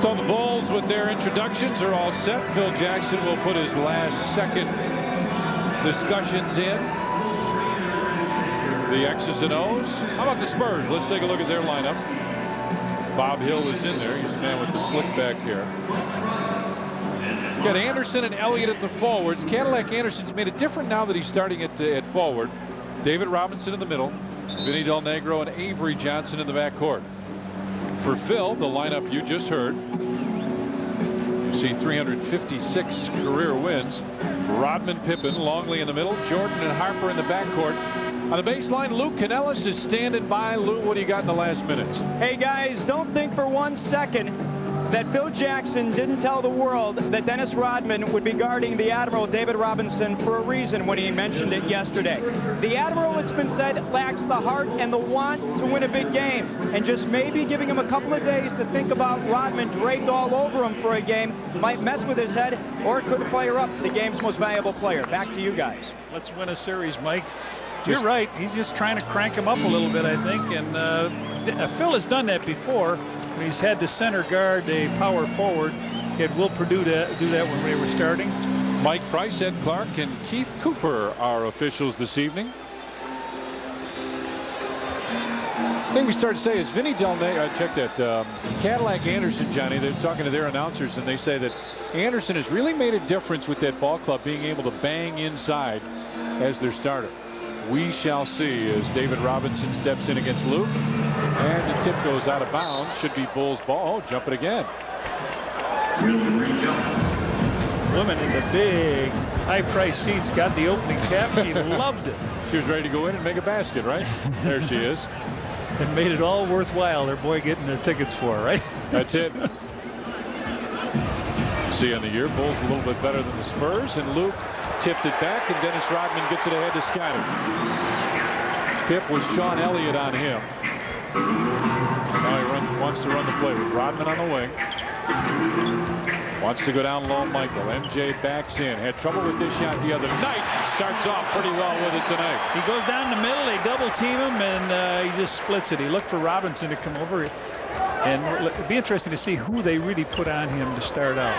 So the Bulls, with their introductions, are all set. Phil Jackson will put his last second discussions in. The X's and O's. How about the Spurs? Let's take a look at their lineup. Bob Hill is in there. He's the man with the slick back hair. Got Anderson and Elliott at the forwards. Cadillac Anderson's made it different now that he's starting at forward. David Robinson in the middle. Vinny Del Negro and Avery Johnson in the backcourt. For Phil, the lineup you just heard. You see 356 career wins. Rodman, Pippen, Longley in the middle. Jordan and Harper in the backcourt. On the baseline, Luke Canellis is standing by. Lou, what do you got in the last minutes? Hey, guys, don't think for 1 second that Phil Jackson didn't tell the world that Dennis Rodman would be guarding the Admiral David Robinson for a reason when he mentioned it yesterday. The Admiral, it's been said, lacks the heart and the want to win a big game, and just maybe giving him a couple of days to think about Rodman draped all over him for a game might mess with his head, or it could fire up the game's most valuable player. Back to you guys. Let's win a series, Mike. You're right. He's just trying to crank him up a little bit, I think, and Phil has done that before. He's had the center guard a power forward. Had Will Perdue do that when they were starting. Mike Price, Ed Clark, and Keith Cooper are officials this evening. The thing we start to say is Vinny Del Negro. Check that. Cadillac Anderson, Johnny. They're talking to their announcers, and they say that Anderson has really made a difference with that ball club being able to bang inside as their starter. We shall see as David Robinson steps in against Luke. And the tip goes out of bounds. Should be Bulls ball. Oh, jump it again. Woman in the big high-priced seats got the opening tap. She loved it. She was ready to go in and make a basket, right? There she is. It made it all worthwhile. Her boy getting the tickets for her, right? That's it. See on the year, Bulls a little bit better than the Spurs, and Luke tipped it back, and Dennis Rodman gets it ahead to Scotty. Pip with Sean Elliott on him. Now he wants to run the play with Rodman on the wing. Wants to go down low, Michael. MJ backs in. Had trouble with this shot the other night. Starts off pretty well with it tonight. He goes down the middle. They double team him, and he just splits it. He looked for Robinson to come over. And it'd be interesting to see who they really put on him to start out.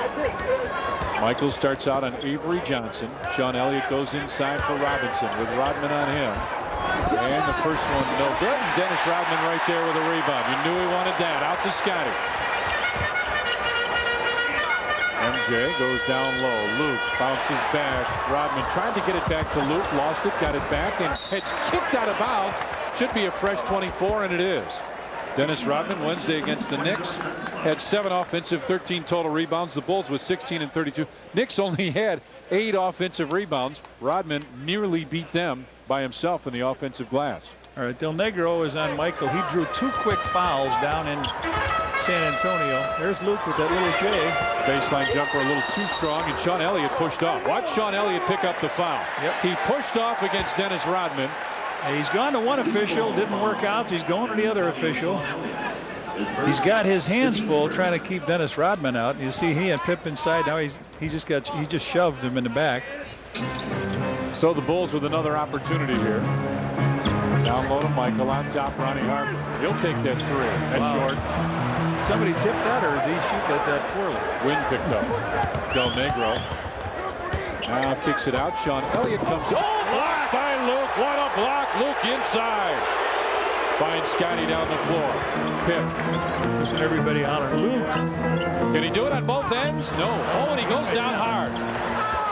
Michael starts out on Avery Johnson. Sean Elliott goes inside for Robinson with Rodman on him. And the first one no good. And Dennis Rodman right there with a rebound. You knew he wanted that. Out to Scotty. MJ goes down low. Luke bounces back. Rodman tried to get it back to Luke. Lost it. Got it back. And it's kicked out of bounds. Should be a fresh 24, and it is. Dennis Rodman Wednesday against the Knicks had 7 offensive, 13 total rebounds. The Bulls with 16 and 32. Knicks only had 8 offensive rebounds. Rodman nearly beat them by himself in the offensive glass. All right, Del Negro is on Michael. He drew 2 quick fouls down in San Antonio. There's Luke with that little J. Baseline jumper a little too strong, and Sean Elliott pushed off. Watch Sean Elliott pick up the foul. Yep. He pushed off against Dennis Rodman. He's gone to one official, didn't work out, so he's going to the other official. He's got his hands full trying to keep Dennis Rodman out. You see he and Pip inside. Now he just shoved him in the back. So the Bulls with another opportunity here. Down low to Michael, on top Ronnie Harper. He'll take that 3. That's short. Somebody tipped that, or did he shoot that poorly? Wynn picked up. Del Negro now kicks it out. Sean Elliott comes. Oh, blocked by Luke. What a block. Luke inside. Finds Scotty down the floor. Pip. Listen, everybody holler, Luke. Can he do it on both ends? No. Oh, and he goes down hard.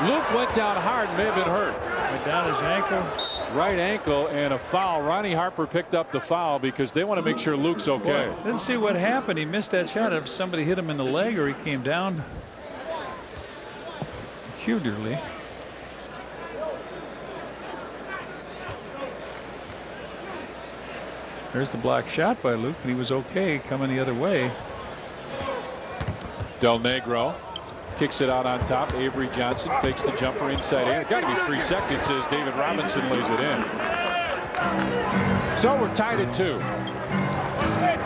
Luke went down hard and may have been hurt. Went down his ankle. Right ankle and a foul. Ronnie Harper picked up the foul because they want to make sure Luke's okay. Boy, didn't see what happened. He missed that shot. If somebody hit him in the leg or he came down peculiarly. There's the block shot by Luke, and he was okay coming the other way. Del Negro kicks it out on top. Avery Johnson fakes the jumper inside. It's got to be 3 seconds as David Robinson lays it in. So we're tied at 2.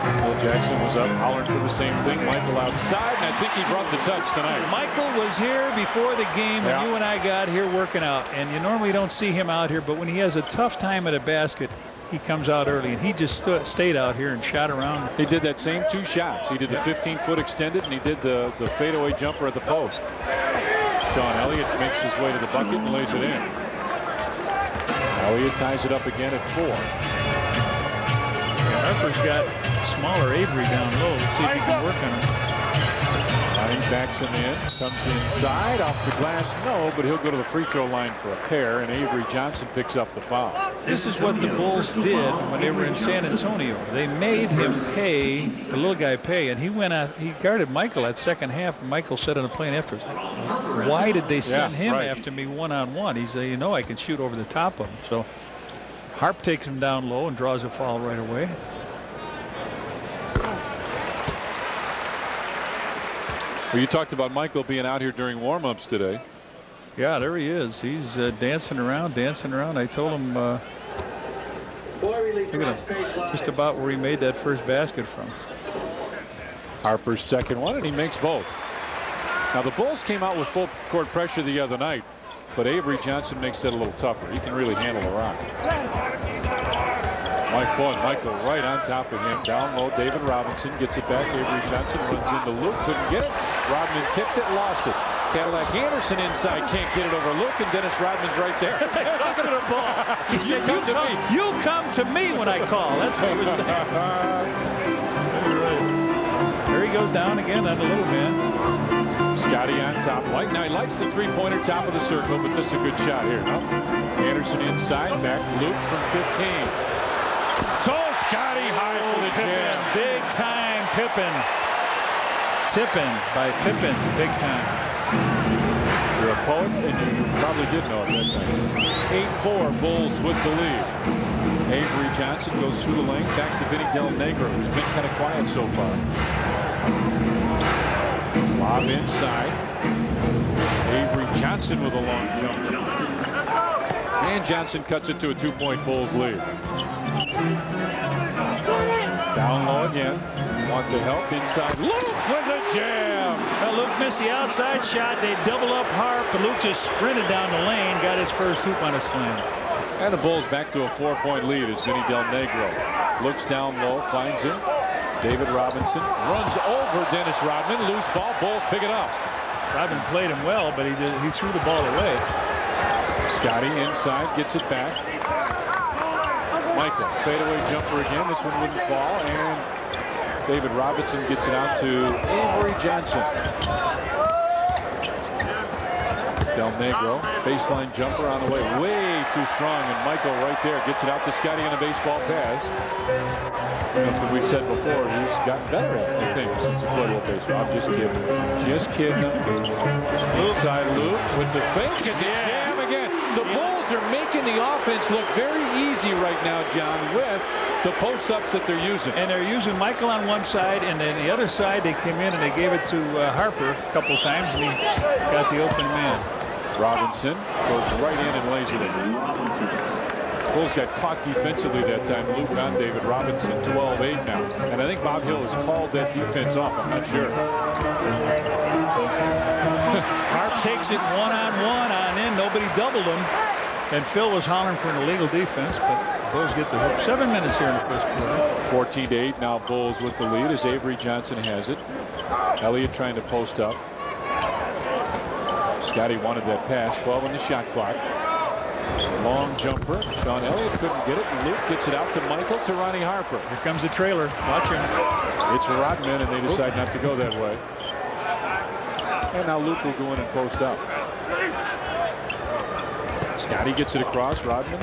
Phil Jackson was up hollering for the same thing. Michael outside, and I think he brought the touch tonight. Michael was here before the game when you and I got here working out, and you normally don't see him out here, but when he has a tough time at a basket, he comes out early, and he just stayed out here and shot around. He did that same 2 shots. He did the 15-foot extended, and he did the fadeaway jumper at the post. Sean Elliott makes his way to the bucket and lays it in. Elliott ties it up again at 4. Yeah, Harper's got smaller Avery down low. Let's see if he can work on him. Backs him in, comes inside, off the glass, no, but he'll go to the free throw line for a pair, and Avery Johnson picks up the foul. This is what the Bulls did when they were in San Antonio. They made him pay, the little guy pay, and he went out, he guarded Michael that second half, and Michael said on the plane afterwards, why did they send him after me one-on-one? He said, you know, I can shoot over the top of him. So Harp takes him down low and draws a foul right away. Well, you talked about Michael being out here during warm-ups today. Yeah, there he is. He's dancing around. I told him look at him, just about where he made that first basket from. Harper's second one, and he makes both. Now, the Bulls came out with full court pressure the other night, but Avery Johnson makes that a little tougher. He can really handle the rock. Michael right on top of him. Down low, David Robinson gets it back. Avery Johnson runs into Luke, couldn't get it. Rodman tipped it, lost it. Cadillac Anderson inside, can't get it over Luke, and Dennis Rodman's right there. Look at the ball. He said, you come to me when I call. That's what he was saying. There he goes down again on the little man. Scotty on top. Now he likes the three-pointer top of the circle, but this is a good shot here. No? Anderson inside, back Luke from 15. So Scotty high for the jam. Big time Pippen. Tipping by Pippen. Big time. You're a poet, and you probably did know it that time. 8-4, Bulls with the lead. Avery Johnson goes through the lane, back to Vinny Del Negro, who's been kind of quiet so far. Lob inside. Avery Johnson with a long jumper. And Johnson cuts it to a 2-point Bulls lead. Down low again. Want the help inside. Luke with a jam. Well, Luke missed the outside shot. They double up Harp, and Luke just sprinted down the lane, got his first hoop on a slam. And the Bulls back to a 4-point lead as Vinny Del Negro looks down low, finds him. David Robinson runs over Dennis Rodman. Loose ball. Bulls pick it up. Rodman played him well, but he threw the ball away. Scotty inside, gets it back. Michael, fadeaway jumper again. This one wouldn't fall, and David Robinson gets it out to Avery Johnson. Del Negro, baseline jumper on the way, way too strong, and Michael right there gets it out to Scotty on a baseball pass. Something we've said before, he's gotten better at, I think, since he played with baseball. I'm just kidding. Just kidding. Inside loop with the fake and the jam again. The Bulls are making the offense look very easy right now, John, with the post-ups that they're using. And they're using Michael on one side, and then the other side they came in and they gave it to Harper a couple times, and he got the open man. Robinson goes right in and lays it in. Bulls got caught defensively that time. Luke on David Robinson, 12-8 now. And I think Bob Hill has called that defense off. I'm not sure. Harp takes it one-on-one on in. Nobody doubled him. And Phil was hollering for an illegal defense, but Bulls get the hook. 7 minutes here in the first quarter. 14-8 now. Bulls with the lead as Avery Johnson has it. Elliott trying to post up. Scotty wanted that pass. 12 on the shot clock. Long jumper. Sean Elliott couldn't get it, and Luke gets it out to Michael, to Ronnie Harper. Here comes the trailer. Watch him. It's Rodman, and they decide not to go that way. And now Luke will go in and post up. Scotty gets it across. Rodman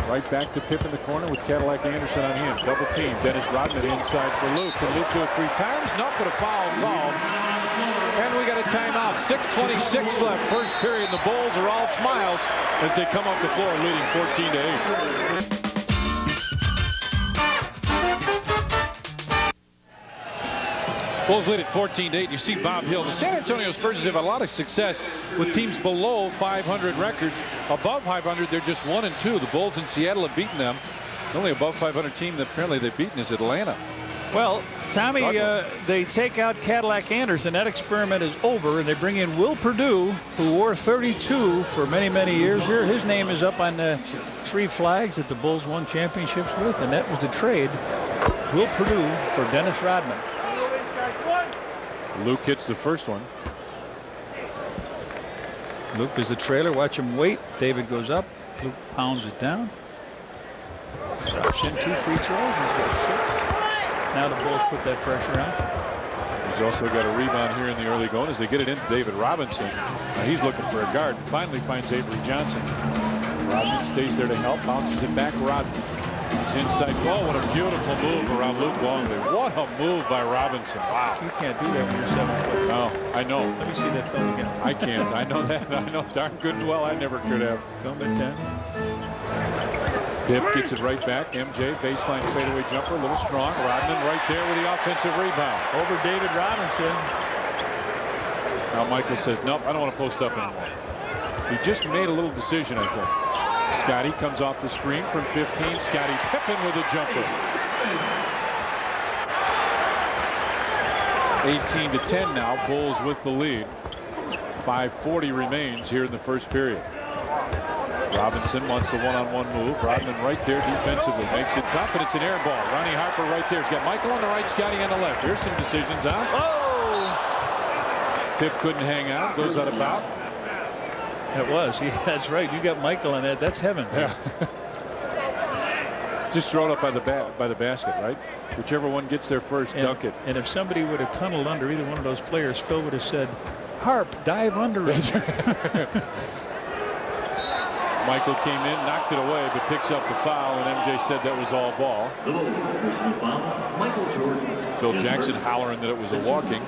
right back to Pip in the corner with Cadillac Anderson on him. Double team. Dennis Rodman inside for Luke. Can Luke do it 3 times? Not but a foul called. And we got a timeout. 6:26 left. First period. The Bulls are all smiles as they come off the floor leading 14-8. Bulls lead at 14-8. You see Bob Hill. The San Antonio Spurs have a lot of success with teams below 500 records. Above 500, they're just 1-2. The Bulls in Seattle have beaten them. The only above 500 team that apparently they've beaten is Atlanta. Well, Tommy, they take out Cadillac Anderson. That experiment is over, and they bring in Will Perdue, who wore 32 for many, many years here. His name is up on the 3 flags that the Bulls won championships with, and that was the trade. Will Perdue for Dennis Rodman. Luke hits the first one. Luke is the trailer. Watch him wait. David goes up. Luke pounds it down. Drops in 2 free throws. He's got 6. Now the Bulls put that pressure on. He's also got a rebound here in the early going as they get it into David Robinson. Now he's looking for a guard. Finally finds Avery Johnson. Rodman stays there to help. Bounces it back. Rodman. He's inside. Oh, what a beautiful move around Luke Longley. What a move by Robinson. Wow. You can't do that when you're 7 foot. No, I know. Let me see that film again. I can't. I know that. I know darn good and well I never could have. Film at 10. Pip gets it right back. MJ, baseline fadeaway jumper, a little strong. Rodman right there with the offensive rebound. Over David Robinson. Now Michael says, nope, I don't want to post up anymore. He just made a little decision, I think. Scotty comes off the screen from 15. Scotty Pippen with a jumper. 18-10 now. Bulls with the lead. 5:40 remains here in the first period. Robinson wants the one-on-one move. Rodman right there defensively makes it tough, and it's an air ball. Ronnie Harper right there. He's got Michael on the right, Scotty on the left. Here's some decisions, huh? Oh! Pip couldn't hang out. Goes out of bounds. That was. Yeah, that's right. You got Michael on that. That's heaven. Yeah. Just throw it up by the basket, right? Whichever one gets there first, dunk it. And if somebody would have tunneled under either one of those players, Phil would have said, Harp, dive under it. Michael came in, knocked it away, but picks up the foul, and MJ said that was all ball. Phil Jackson hollering that it was a walking.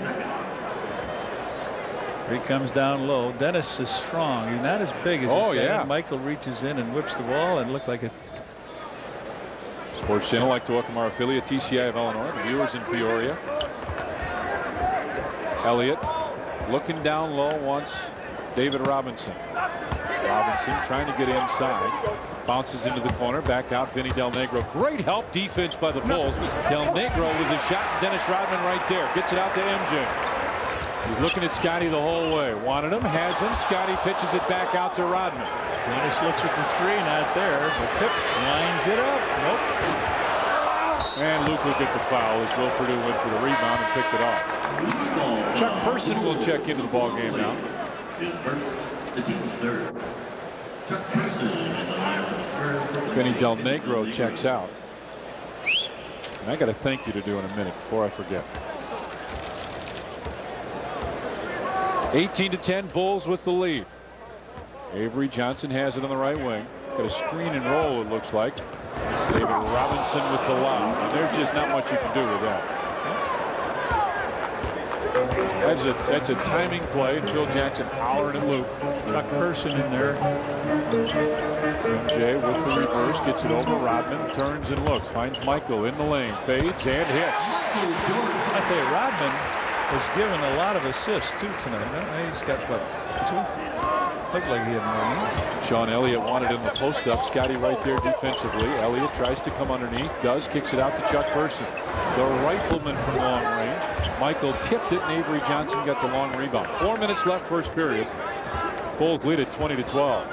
He comes down low. Dennis is strong. He's not as big as this guy. Yeah. Michael reaches in and whips the ball and looked like it. Sports Channel like to welcome our affiliate TCI of Illinois, the viewers in Peoria. Elliott looking down low wants David Robinson. Robinson trying to get inside. Bounces into the corner. Back out Vinny Del Negro. Great help defense by the Bulls. Del Negro with the shot. Dennis Rodman right there. Gets it out to MJ. He's looking at Scotty the whole way. Wanted him. Has him. Scotty pitches it back out to Rodman. Dennis looks at the 3. Not there. But Pip lines it up. Nope. And Luke will get the foul as Will Perdue went for the rebound and picked it off. Chuck Person will check into the ball game now. The team's third. Chuck Person in the third. Benny Del Negro checks out. And I got a thank you to do in a minute before I forget. 18-10, Bulls with the lead. Avery Johnson has it on the right wing. Got a screen and roll, it looks like. David Robinson with the lob. And there's just not much you can do with that. That's a timing play. Phil Jackson hollering at Luke. Chuck Person in there. MJ with the reverse, gets it over. Rodman turns and looks, finds Michael in the lane, fades and hits. I tell you, Rodman has given a lot of assists too tonight. He's got what, 2? Looked like he had more. Sean Elliott wanted in the post up. Scotty right there defensively. Elliott tries to come underneath, does, kicks it out to Chuck Person. The rifleman from long range. Michael tipped it, and Avery Johnson got the long rebound. 4 minutes left, first period. Bulls lead at 20-12.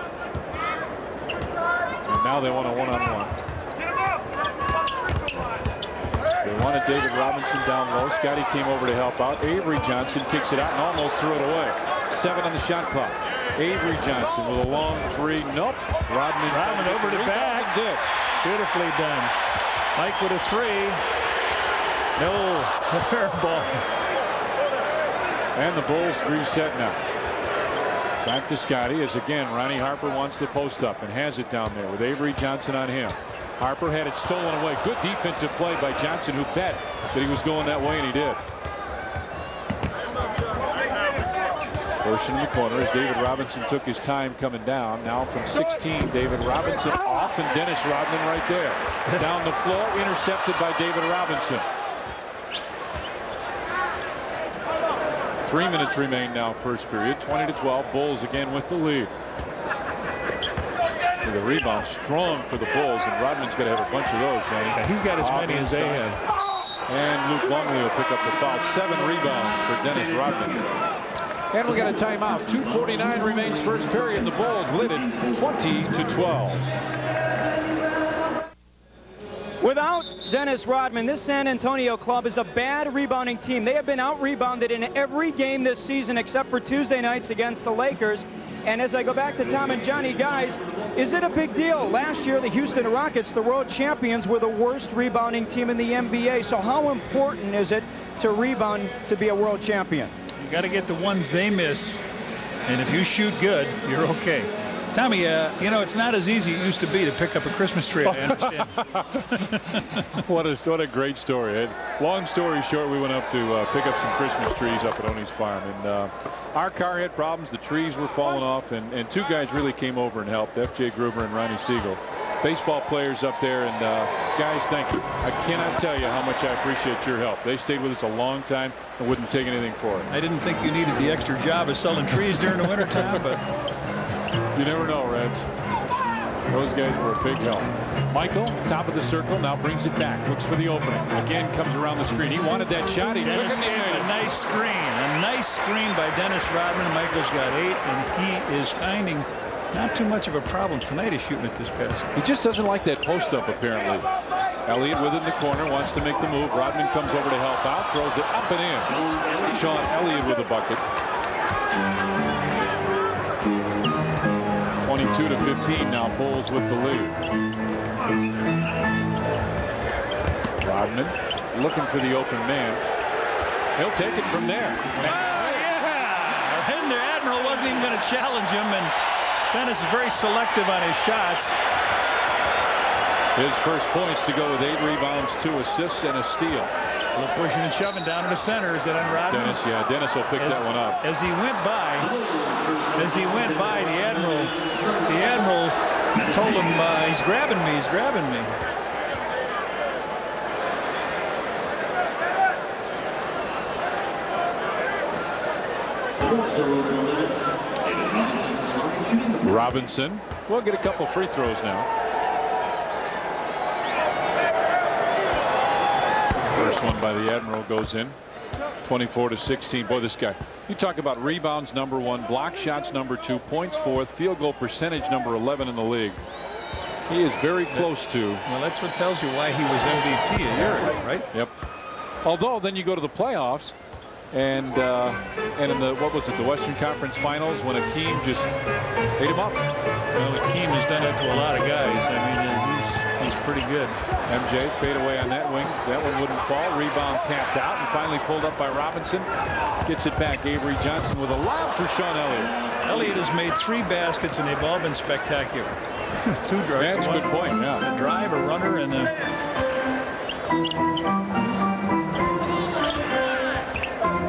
And now they want a one-on-one. They wanted David Robinson down low. Scotty came over to help out. Avery Johnson kicks it out and almost threw it away. 7 on the shot clock. Avery Johnson with a long 3. Nope. Rodman over the back. Beautifully done. Mike with a 3. No. Fair ball. And the Bulls reset now. Back to Scotty as again Ronnie Harper wants the post up and has it down there with Avery Johnson on him. Harper had it stolen away. Good defensive play by Johnson, who bet that he was going that way, and he did. Person in the corner as David Robinson took his time coming down. Now from 16, David Robinson off, and Dennis Rodman right there. Down the floor, intercepted by David Robinson. 3 minutes remain now, first period. 20-12, Bulls again with the lead. The rebound strong for the Bulls, and Rodman's got to have a bunch of those. Yeah, he's got as many as they have. And Luke Lumley will pick up the foul. 7 rebounds for Dennis Rodman. And we got a timeout. 2:49 remains first period. The Bulls lead it 20-12. Without Dennis Rodman, this San Antonio club is a bad rebounding team. They have been out-rebounded in every game this season except for Tuesday nights against the Lakers. And as I go back to Tom and Johnny, guys, is it a big deal? Last year, the Houston Rockets, the world champions, were the worst rebounding team in the NBA. So how important is it to rebound to be a world champion? You got to get the ones they miss. And if you shoot good, you're okay. Tommy, you know, it's not as easy as it used to be to pick up a Christmas tree, I understand. What a great story. And long story short, we went up to pick up some Christmas trees up at Oney's farm. And our car had problems. The trees were falling off. And 2 guys really came over and helped, F.J. Gruber and Ronnie Siegel. Baseball players up there. And guys, thank you. I cannot tell you how much I appreciate your help. They stayed with us a long time and wouldn't take anything for it. I didn't think you needed the extra job of selling trees during the wintertime, but... You never know, Reds. Those guys were a big help. Michael, top of the circle, now brings it back. Looks for the opening. Again, comes around the screen. He wanted that shot. He Dennis took it. A nice screen. A nice screen by Dennis Rodman. Michael's got 8, and he is finding not too much of a problem tonight is shooting at this basket. He just doesn't like that post-up, apparently. Elliott with it in the corner, wants to make the move. Rodman comes over to help out, throws it up and in. Sean Elliott with a bucket. 22-15 now. Bulls with the lead. Rodman looking for the open man. He'll take it from there. Yeah! And the Admiral wasn't even going to challenge him, and Dennis is very selective on his shots. His first points to go with 8 rebounds, 2 assists, and a steal. A little pushing and shoving down to the center. Is that on Rodman? Dennis will pick that one up. As he went by, the Admiral told him, he's grabbing me, he's grabbing me. Robinson will get a couple free throws now. First one by the Admiral goes in. 24-16. Boy, this guy. You talk about rebounds #1, block shots #2, points 4th, field goal percentage #11 in the league. He is very close to. Well, that's what tells you why he was MVP a year ago, right? Yep. Although then you go to the playoffs, and in the the Western Conference Finals, when a team just ate him up. Well, the team has done it to a lot of guys. I mean, he's pretty good. MJ fade away on that wing. That one wouldn't fall. Rebound tapped out and finally pulled up by Robinson. Gets it back. Avery Johnson with a lob for Sean Elliott. Elliott has made 3 baskets and they've all been spectacular. 2 drives. That's a good point. Yeah. A drive, a runner, and a.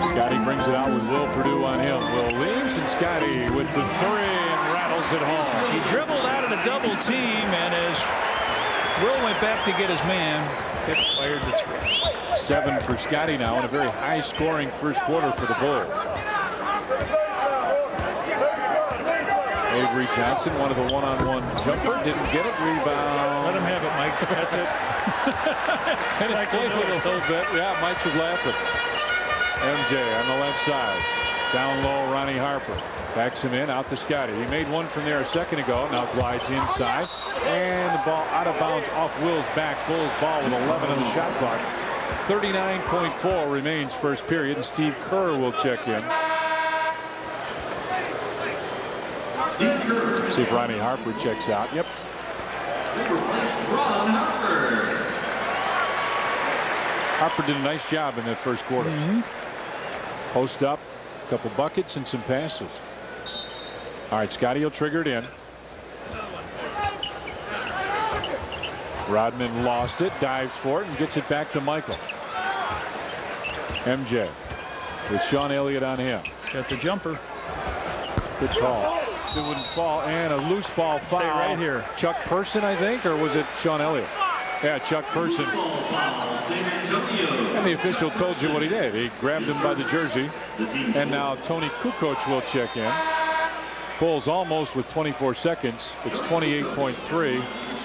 Scotty brings it out with Will Perdue on him. Will leaves, and Scotty with the 3 and rattles it home. He dribbled out of the double team, and as Will went back to get his man, it fired the 3. 7 for Scotty now, in a very high-scoring first quarter for the Bulls. Avery Johnson wanted the one-on-one jumper, didn't get it. Rebound. Let him have it, Mike. That's it. And it played with a little bit. Yeah, Mike was laughing. MJ on the left side. Down low, Ronnie Harper. Backs him in, out to Scotty. He made one from there a second ago. Now glides inside. And the ball out of bounds off Will's back. Bulls ball with 11 on the shot clock. 39.4 remains first period. And Steve Kerr will check in. See if Ronnie Harper checks out. Yep. Harper did a nice job in that first quarter. Post up, a couple buckets and some passes. All right, Scotty will trigger it in. Rodman lost it, dives for it, and gets it back to Michael. MJ with Sean Elliott on him. Got the jumper. Good call. It wouldn't fall, and a loose ball foul. Stay right here. Chuck Person, I think, or was it Sean Elliott? Yeah, Chuck Person. And the official told you what he did. He grabbed him by the jersey. And now Tony Kukoc will check in. Bulls almost with 24 seconds. It's 28.3.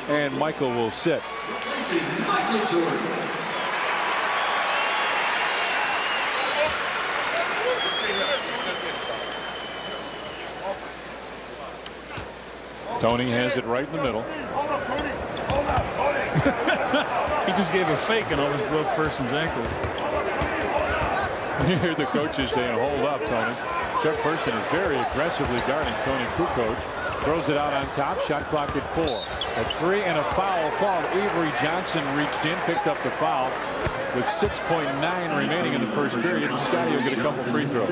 And Michael will sit. Tony has it right in the middle. He just gave a fake and almost broke Person's ankles. You hear the coaches saying, hold up, Tony. Chuck Person is very aggressively guarding Tony Kukoc. Throws it out on top. Shot clock at 4. At 3 and a foul called. Avery Johnson reached in, picked up the foul with 6.9 remaining in the first period. And Scotty will get a couple free throws.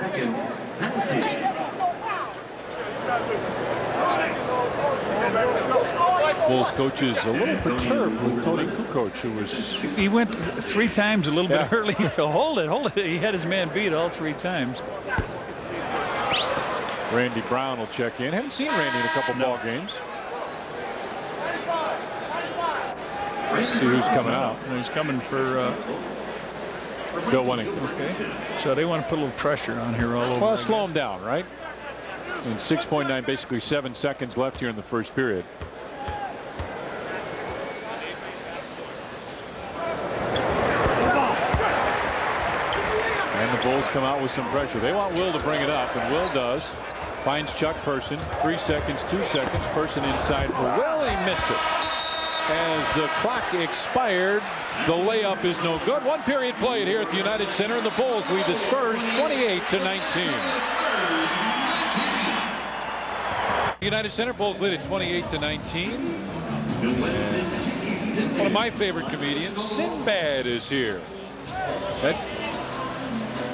Bulls coach is a little perturbed with Tony Kukoc, who was... He went 3 times a little bit early. Hold it. He had his man beat all 3 times. Randy Brown will check in. Haven't seen Randy in a couple ball games. Let's see who's coming out. Well, he's coming for Bill Wennington. Okay. So they want to put a little pressure on here all over. Well, slow him down, right? And 6.9, basically 7 seconds left here in the first period. And the Bulls come out with some pressure. They want Will to bring it up, and Will does. Finds Chuck Person. 3 seconds, 2 seconds. Person inside for Will. He missed it. As the clock expired, the layup is no good. 1 period played here at the United Center, and the Bulls lead the Spurs 28-19. United Center Bulls lead at 28-19. One of my favorite comedians, Sinbad, is here.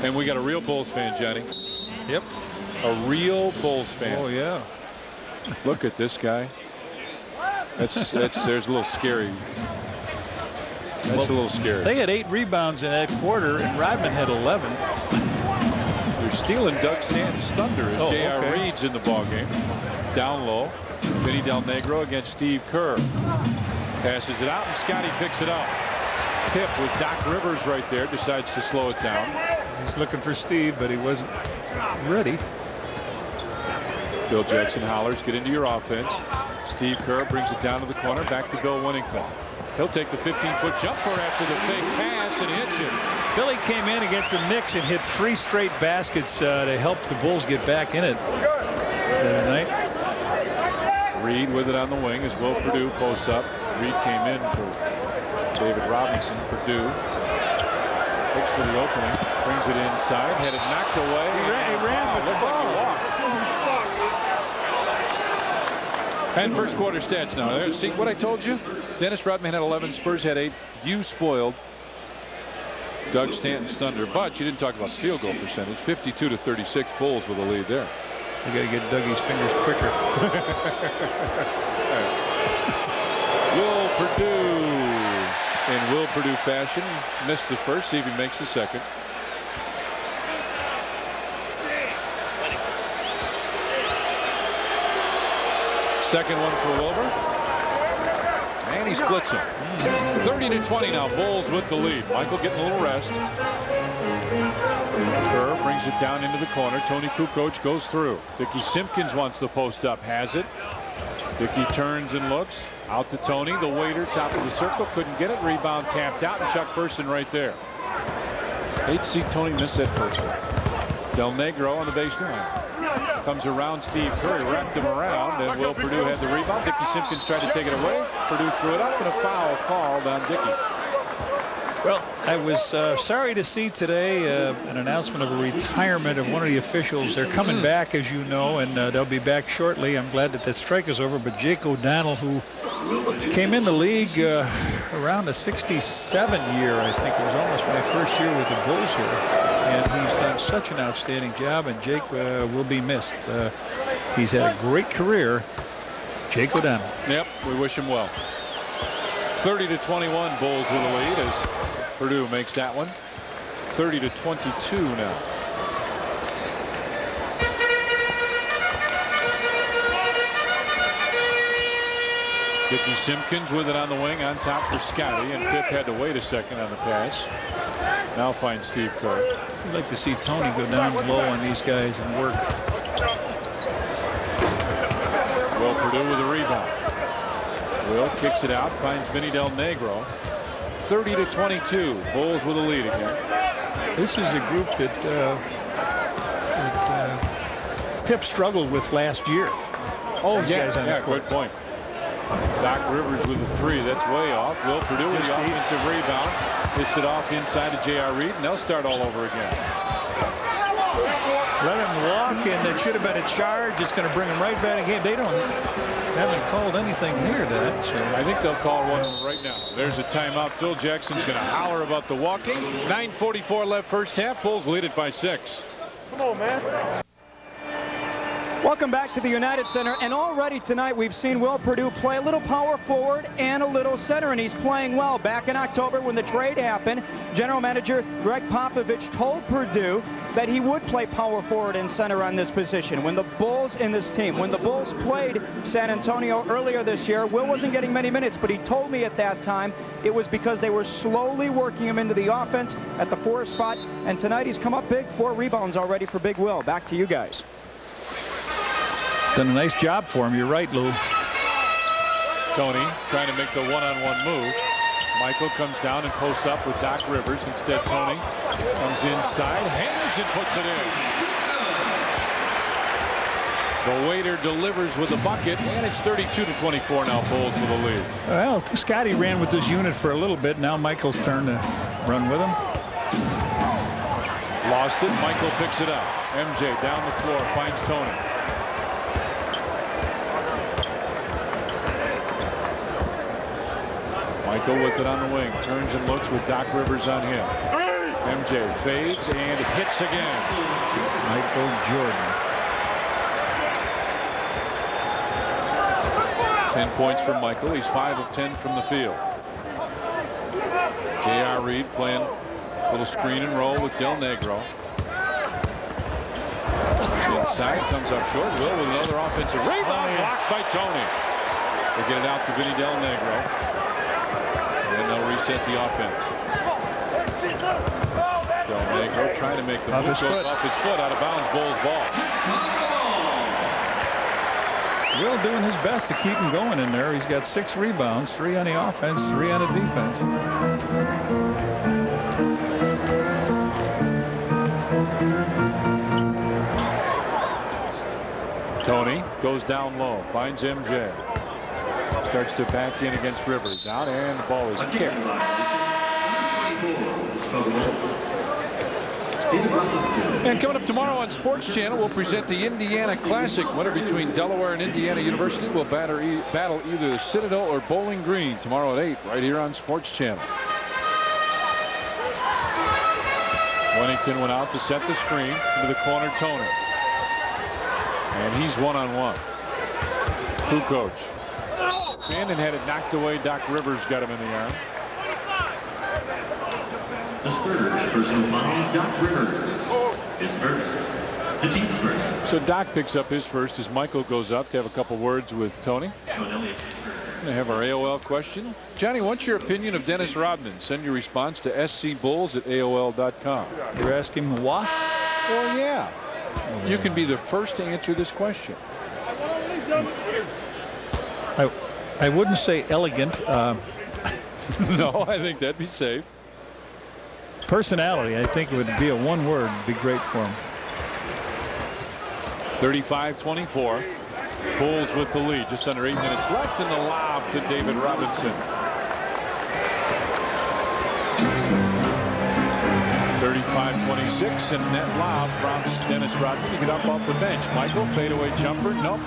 And we got a real Bulls fan, Johnny. Yep. A real Bulls fan. Oh yeah. Look at this guy. There's a little scary. That's a little scary. They had 8 rebounds in that quarter, and Rodman had 11. They're stealing Doug Stanton's thunder as J.R. Okay. Reed's in the ballgame. Down low. Vinny Del Negro against Steve Kerr. Passes it out, and Scotty picks it up. Pip with Doc Rivers right there decides to slow it down. He's looking for Steve, but he wasn't ready. Phil Jackson hollers, get into your offense. Steve Kerr brings it down to the corner, back to Bill Wennington. He'll take the 15-foot jumper after the fake pass and hits it. Billy came in against the Knicks and hit 3 straight baskets to help the Bulls get back in it the other night. Reed with it on the wing as Will Perdue posts up. Reed came in for David Robinson. Perdue looks for the opening, brings it inside, had it knocked away. He ran with the ball. And first quarter stats now. There, see what I told you? Dennis Rodman had 11, Spurs had 8. You spoiled Doug Stanton's thunder, but you didn't talk about field goal percentage. 52-36 Bulls with a lead there. You got to get Dougie's fingers quicker. Will Perdue in Will Perdue fashion missed the first. See if he makes the second. Second one for Wilbur. And he splits him. 30-20 now. Bulls with the lead. Michael getting a little rest. Kerr brings it down into the corner. Tony Kukoc goes through. Dickie Simpkins wants the post up. Has it. Dickie turns and looks. Out to Tony. The waiter, top of the circle. Couldn't get it. Rebound tapped out. And Chuck Person right there. Hate to see Tony miss that first one. Del Negro on the baseline. Comes around Steve Curry, wrapped him around, and Will Perdue had the rebound. Dickie Simpkins tried to take it away. Perdue threw it up, and a foul called on Dickie. Well, I was sorry to see today an announcement of a retirement of one of the officials. They're coming back, as you know, and they'll be back shortly. I'm glad that the strike is over, but Jake O'Donnell, who came in the league around the '67 year, I think it was almost my first year with the Bulls here. And he's done such an outstanding job, and Jake will be missed. He's had a great career. Jake O'Donnell. Yep, we wish him well. 30-21 Bulls with the lead as Perdue makes that one. 30-22 now. Dickie Simpkins with it on the wing on top for Scotty, and Pip had to wait a second on the pass. Now finds Steve Kerr. I'd like to see Tony go down low on these guys and work. Will Perdue with a rebound. Will kicks it out, finds Vinny Del Negro. 30-22. Bulls with a lead again. This is a group that Pip struggled with last year. Oh, yeah, good point. Doc Rivers with the 3. That's way off. Will Perdue with the offensive rebound. Hits it off inside of J.R. Reed, and they'll start all over again. Let him walk, and it should have been a charge. It's going to bring him right back again. They haven't called anything near that. So I think they'll call one right now. There's a timeout. Phil Jackson's going to holler about the walking. 9:44 left first half. Bulls lead it by 6. Come on, man. Welcome back to the United Center, and already tonight we've seen Will Perdue play a little power forward and a little center, and he's playing well. Back in October when the trade happened, general manager Greg Popovich told Perdue that he would play power forward and center on this position. When the Bulls played San Antonio earlier this year, Will wasn't getting many minutes, but he told me at that time it was because they were slowly working him into the offense at the 4 spot, and tonight he's come up big. 4 rebounds already for Big Will. Back to you guys. Done a nice job for him. You're right, Lou. Tony trying to make the one-on-one move. Michael comes down and posts up with Doc Rivers. Instead, Tony comes inside, hammers and puts it in. The waiter delivers with a bucket, and it's 32-24 now. Bulls with the lead. Well, Scotty ran with this unit for a little bit. Now Michael's turn to run with him. Lost it. Michael picks it up. MJ down the floor, finds Tony. Michael with it on the wing, turns and looks with Doc Rivers on him. MJ fades and hits again. Michael Jordan. 10 points for Michael. He's 5 of 10 from the field. J.R. Reed playing a little screen and roll with Del Negro. Inside, comes up short. Will with another offensive rebound, blocked by Tony. They get it out to Vinny Del Negro. And they'll reset the offense. Del Negro trying to make the move, goes off his foot, out of bounds, Bulls ball. Will doing his best to keep him going in there. He's got 6 rebounds, 3 on the offense, 3 on the defense. Tony goes down low, finds MJ. Starts to back in against Rivers. Out, and the ball is kicked. And coming up tomorrow on Sports Channel, we'll present the Indiana Classic. Winner between Delaware and Indiana University will battle either the Citadel or Bowling Green tomorrow at 8, right here on Sports Channel. Wennington went out to set the screen into the corner. Tony. And he's one-on-one. Who coach? Brandon had it knocked away. Doc Rivers got him in the arm. The Spurs personal foul, Doc Rivers is first. The team's first. So Doc picks up his first as Michael goes up to have a couple words with Tony. We're going to have our AOL question. Johnny, what's your opinion of Dennis Rodman? Send your response to scbulls@aol.com. You're asking what? Well, yeah. You can be the first to answer this question. I wouldn't say elegant. No, I think that'd be safe. Personality, I think it would be a one word. Be great for him. 35-24. Bulls with the lead. Just under 8 minutes left, and the lob to David Robinson. 35-26, and that lob prompts Dennis Rodman to get up off the bench. Michael, fadeaway jumper, nope.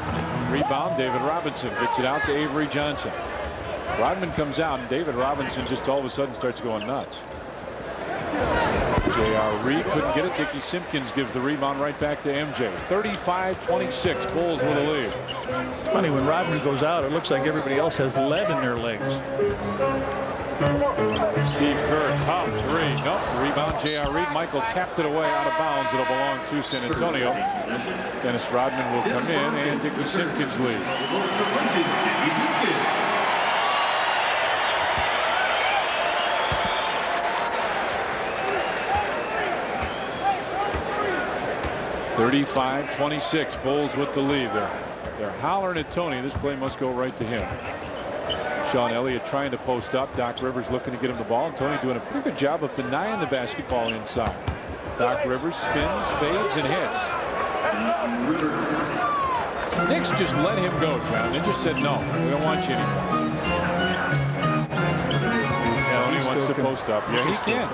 Rebound, David Robinson gets it out to Avery Johnson. Rodman comes out, and David Robinson just all of a sudden starts going nuts. J.R. Reed couldn't get it. Dickie Simpkins gives the rebound right back to MJ. 35-26, Bulls with a lead. It's funny, when Rodman goes out, it looks like everybody else has lead in their legs. Steve Kerr, top 3. Nope. Rebound, J.R. Reed. Michael tapped it away out of bounds. It'll belong to San Antonio. Dennis Rodman will come in, and Dickie Simpkins lead. (35-26). Bulls with the lead. They're hollering at Tony. This play must go right to him. Sean Elliott trying to post up. Doc Rivers looking to get him the ball. And Tony doing a pretty good job of denying the basketball inside. Doc Rivers spins, fades, and hits. Knicks just let him go, John. They just said, no, we don't want you anymore. Tony wants to post up. Yeah, he can.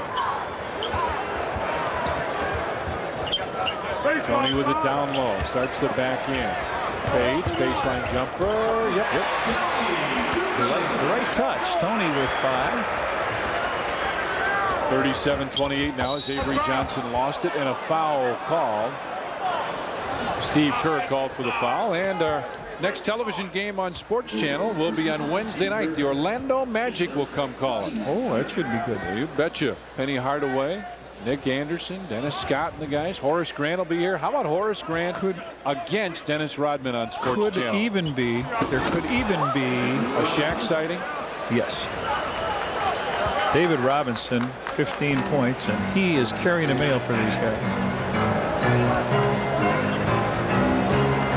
Tony with it down low. Starts to back in. Fades. Baseline jumper. Yep. The right touch. Tony with 5. 37-28 now as Avery Johnson lost it and a foul called. Steve Kerr called for the foul, and our next television game on Sports Channel will be on Wednesday night. The Orlando Magic will come calling. Oh, that should be good. You betcha. Penny Hardaway, Nick Anderson, Dennis Scott and the guys. Horace Grant will be here. How about Horace Grant against Dennis Rodman on Sports Channel? There could even be a Shaq sighting. Yes. David Robinson, 15 points, and he is carrying the mail for these guys.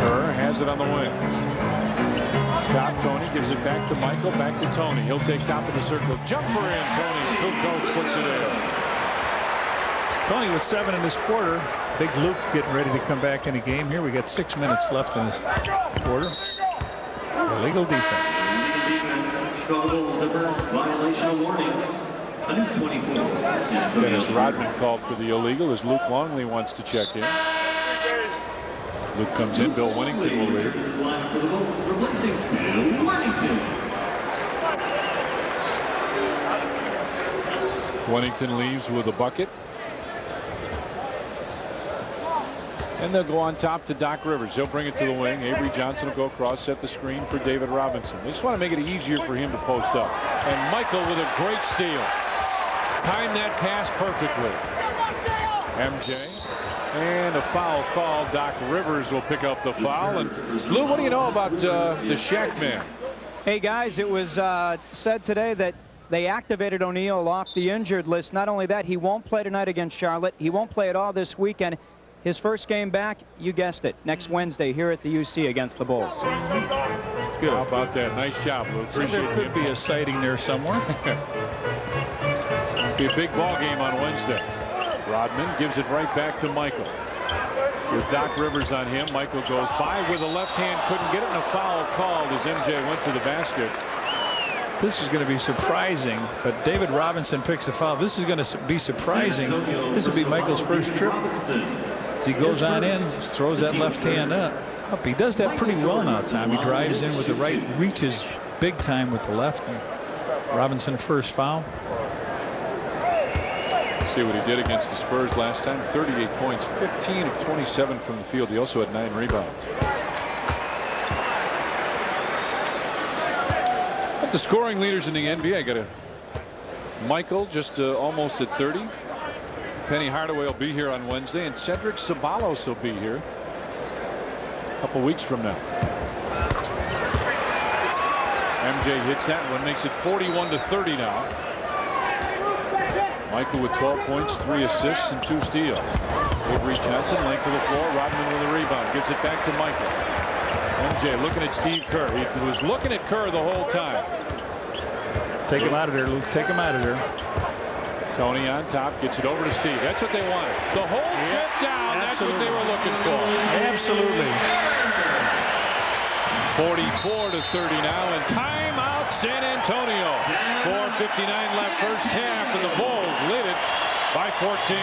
Kerr has it on the wing. Top Tony gives it back to Michael, back to Tony. He'll take top of the circle. Jumper in. Tony Kukoc puts it in. Tony with 7 in this quarter. Big Luke getting ready to come back in the game here. We got 6 minutes left in this quarter. Illegal defense. Chicago Zippers violation warning. Under 24. Dennis Rodman called for the illegal as Luke Longley wants to check in. Luke comes in. Bill Winnington will leave. Replacing Bill Winnington. Winnington leaves with a bucket. And they'll go on top to Doc Rivers. He'll bring it to the wing. Avery Johnson will go across, set the screen for David Robinson. They just want to make it easier for him to post up. And Michael with a great steal. Timed that pass perfectly. MJ. And a foul call. Doc Rivers will pick up the foul. And Lou, what do you know about the Shaq man? Hey, guys, it was said today that they activated O'Neal off the injured list. Not only that, he won't play tonight against Charlotte. He won't play at all this weekend. His first game back, you guessed it, next Wednesday here at the UC against the Bulls. Good. How about that? Nice job, Lou. Appreciate it. There could be a sighting there somewhere. Be a big ball game on Wednesday. Rodman gives it right back to Michael. With Doc Rivers on him, Michael goes by with a left hand, couldn't get it, and a foul called as MJ went to the basket. This is going to be surprising, but David Robinson picks a foul. This is going to be surprising. This will be Michael's first trip. As he goes on in, throws that left hand up. He does that pretty well now, Tom. He drives in with the right, reaches big time with the left. And Robinson first foul. See what he did against the Spurs last time. 38 points, 15 of 27 from the field. He also had 9 rebounds. But the scoring leaders in the NBA got a Michael just almost at 30. Penny Hardaway will be here on Wednesday, and Cedric Ceballos will be here a couple weeks from now. MJ hits that one, makes it 41-30 now. Michael with 12 points, 3 assists, and 2 steals. Avery Johnson, length of the floor. Rodman with a rebound. Gives it back to Michael. MJ looking at Steve Kerr. He was looking at Kerr the whole time. Take him out of there, Luke. Take him out of there. Tony on top, gets it over to Steve. That's what they wanted. The whole trip down, that's what they were looking for. Absolutely. 44-30 now, and timeout San Antonio. 4:59 left first half, and the Bulls lead it by 14.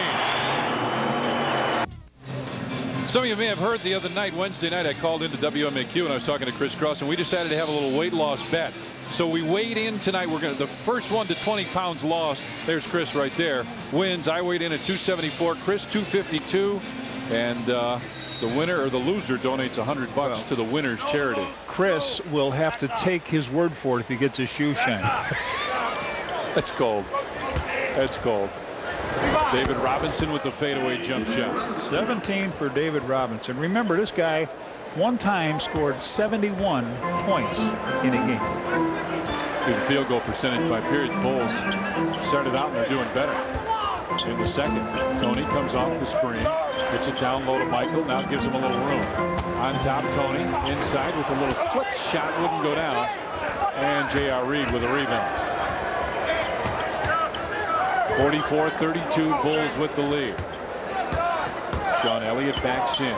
Some of you may have heard the other night, Wednesday night, I called into WMAQ and I was talking to Chris Cross, and we decided to have a little weight loss bet. So we weighed in tonight. We're going to, the first one to 20 pounds lost, there's Chris right there, wins. I weighed in at 274, Chris 252, and the winner or the loser donates $100 to the winner's charity. Chris will have to take his word for it if he gets his shoe shine. That's cold. That's cold. David Robinson with the fadeaway jump shot. 17 for David Robinson. Remember, this guy one time scored 71 points in a game. Good field goal percentage by periods. Bulls started out and they're doing better. In the second, Tony comes off the screen, gets it down low to Michael, now gives him a little room. On top, Tony inside with a little foot shot, wouldn't go down. And J.R. Reed with a rebound. 44-32, Bulls with the lead. Sean Elliott backs in.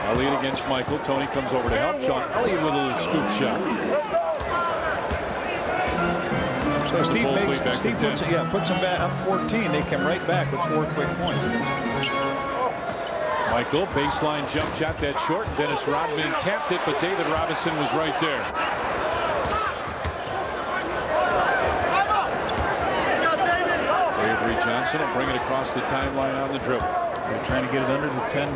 Elliott against Michael. Tony comes over to help. Sean Elliott with a little scoop shot. So Steve puts them back up 14. They come right back with 4 quick points. Michael, baseline jump shot that short. Dennis Rodman tapped it, but David Robinson was right there. Avery Johnson will bring it across the timeline on the dribble. They're trying to get it under the 10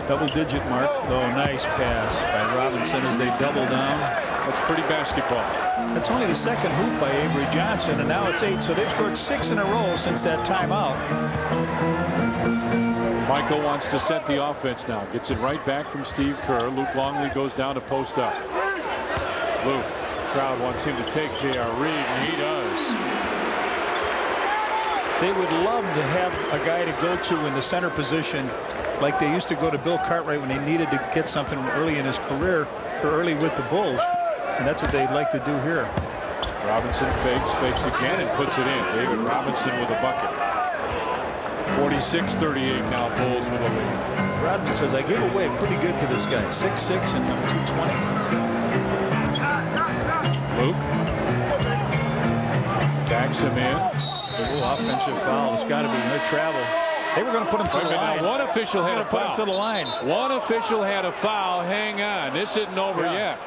double-digit mark. Oh, nice pass by Robinson as they double down. That's pretty basketball. That's only the second hoop by Avery Johnson, and now it's 8. So they've scored 6 in a row since that timeout. Michael wants to set the offense now. Gets it right back from Steve Kerr. Luke Longley goes down to post up. Luke, crowd wants him to take J.R. Reed, and he does. They would love to have a guy to go to in the center position like they used to go to Bill Cartwright when they needed to get something early in his career or early with the Bulls. And that's what they'd like to do here. Robinson fakes again and puts it in. David Robinson with a bucket. 46-38 now, Bulls with a lead. Rodman says, I gave away pretty good to this guy. 6'6" and 220. Luke backs him in. A little offensive foul. It's got to be no travel. They were going to put him to the line. One official had a foul. To the line. One official had a foul. Hang on. This isn't over yet.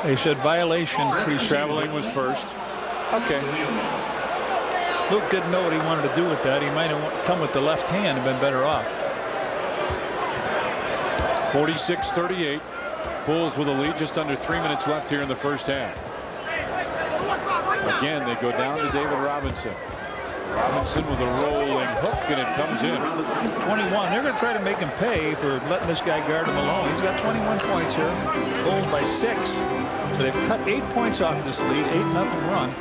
They said violation. Traveling was first. Okay. Luke didn't know what he wanted to do with that. He might have come with the left hand and been better off. 46-38. Bulls with a lead. Just under 3 minutes left here in the first half. Again, they go down to David Robinson. Robinson with a rolling hook, and it comes in. 21. They're going to try to make him pay for letting this guy guard him alone. He's got 21 points here. Bulls by 6. So they've cut 8 points off this lead. 8-0 run.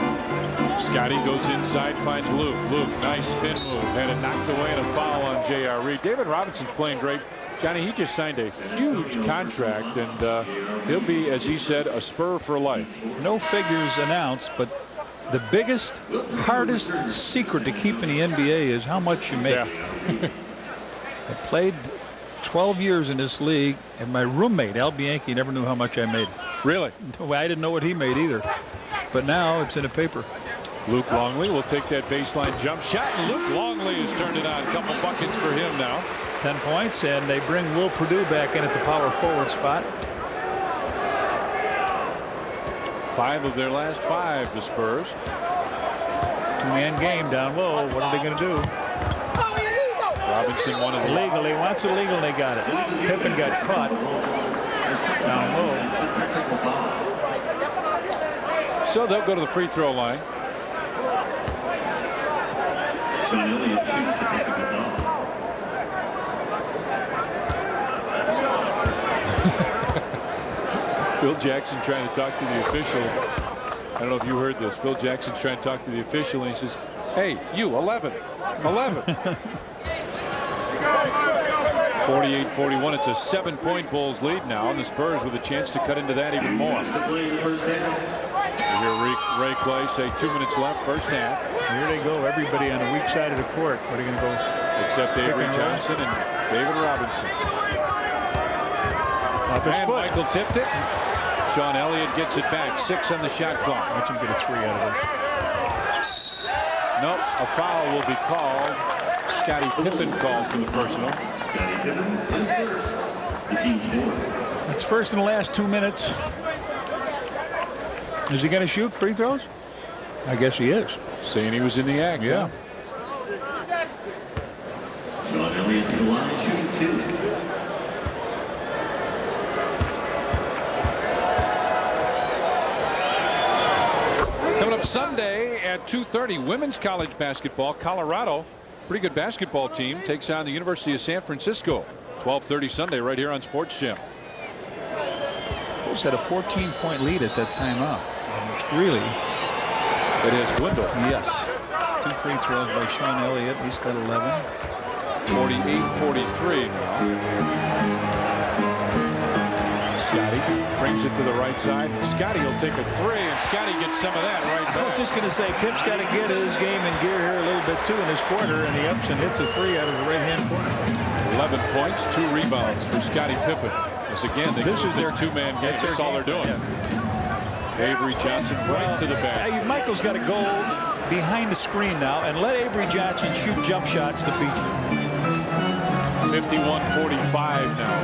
Scotty goes inside, finds Luke. Luke, nice spin move. Had it knocked away and a foul on J.R. Reed. David Robinson's playing great. Johnny, he just signed a huge contract, and he'll be, as he said, a Spur for life. No figures announced, but the biggest, hardest secret to keep in the NBA is how much you make. Yeah. I played 12 years in this league, and my roommate, Al Bianchi, never knew how much I made. Really? I didn't know what he made either. But now it's in the paper. Luke Longley will take that baseline jump shot, and Luke Longley has turned it on. A couple buckets for him now. 10 points, and they bring Will Perdue back in at the power forward spot. 5 of their last 5, the Spurs. 2-man game down low. What are they going to do? Robinson wanted it legal. He wants it legal, and they got it. Pippen got caught down low. So they'll go to the free throw line. Sean Elliott shoots the technical foul. Phil Jackson trying to talk to the official. I don't know if you heard this. Phil Jackson's trying to talk to the official, and he says, hey, you, 11. 48-41. It's a 7-point Bulls lead now, and the Spurs with a chance to cut into that even more. You hear Ray Clay say 2 minutes left, first half. Here they go, everybody on the weak side of the court. What are you going to go? Except Avery Johnson and David Robinson. And Michael tipped it. Sean Elliott gets it back. 6 on the shot clock. Watch him get a 3 out of it. Nope, a foul will be called. Scotty Pippen calls for the personal. It's first in the last 2 minutes. Is he going to shoot free throws? I guess he is. Saying he was in the act. Yeah. Sean Elliott to the line, shooting 2. Coming up Sunday at 2:30, women's college basketball. Colorado, pretty good basketball team, takes on the University of San Francisco. 12:30 Sunday right here on Sports Gym. Bulls had a 14-point lead at that timeout. Really, it has dwindled. Yes. 2 free throws by Sean Elliott. He's got 11. 48-43 now. Scotty brings it to the right side. Scotty will take a three, and Scotty gets some of that right I was just going to say, Pip's got to get his game in gear here a little bit too in this quarter, and he ups and hits a three out of the right-hand corner. 11 points, 2 rebounds for Scotty Pippen. As again, this is their two-man game. That's all they're doing. Yeah. Avery Johnson right to the basket. Michael's got to go behind the screen now and let Avery Johnson shoot jump shots to beat you. 51-45 now.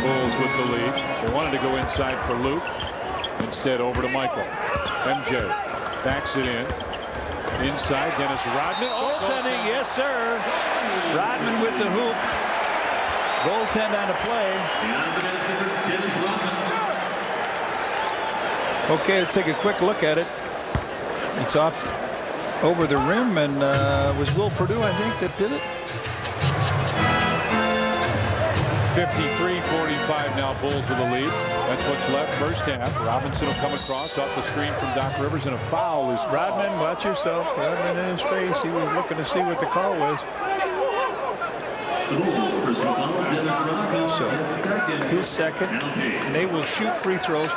Bulls with the lead. They wanted to go inside for Luke. Instead, over to Michael. MJ backs it in. Inside, Dennis Rodman. Goaltending, yes, sir. Rodman with the hoop. Goaltend on the play. Okay, let's take a quick look at it. It's off over the rim, and was Will Perdue, I think, that did it. 53-45 now. Bulls with the lead. That's what's left first half. Robinson will come across off the screen from Doc Rivers, and a foul is called. Rodman, watch yourself. Rodman in his face. He was looking to see what the call was. So his second, and they will shoot free throws.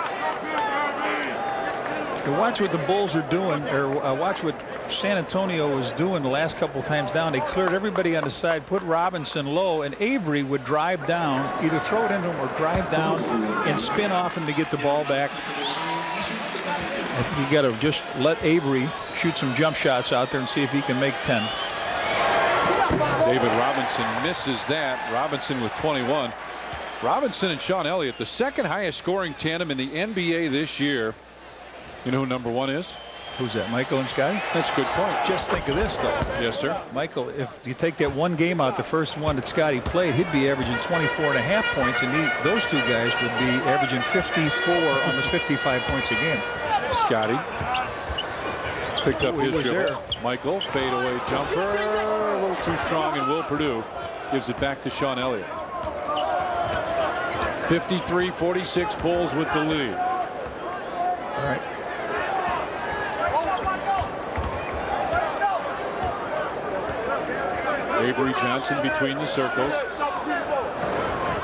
And watch what the Bulls are doing, or watch what San Antonio was doing the last couple of times down. They cleared everybody on the side, put Robinson low, and Avery would drive down, either throw it into him or drive down and spin off him to get the ball back. I think you got to just let Avery shoot some jump shots out there and see if he can make 10. David Robinson misses that. Robinson with 21. Robinson and Sean Elliott, the second highest scoring tandem in the NBA this year. You know who number one is? Who's that, Michael and Scotty? That's a good point. Just think of this, though. Yes, sir. Michael, if you take that one game out, the first one that Scotty played, he'd be averaging 24.5 points, and those two guys would be averaging 54, almost 55 points a game. Scotty picked up his dribble. There. Michael, fadeaway jumper, a little too strong, and Will Perdue gives it back to Sean Elliott. 53-46, Bulls with the lead. All right. Avery Johnson between the circles.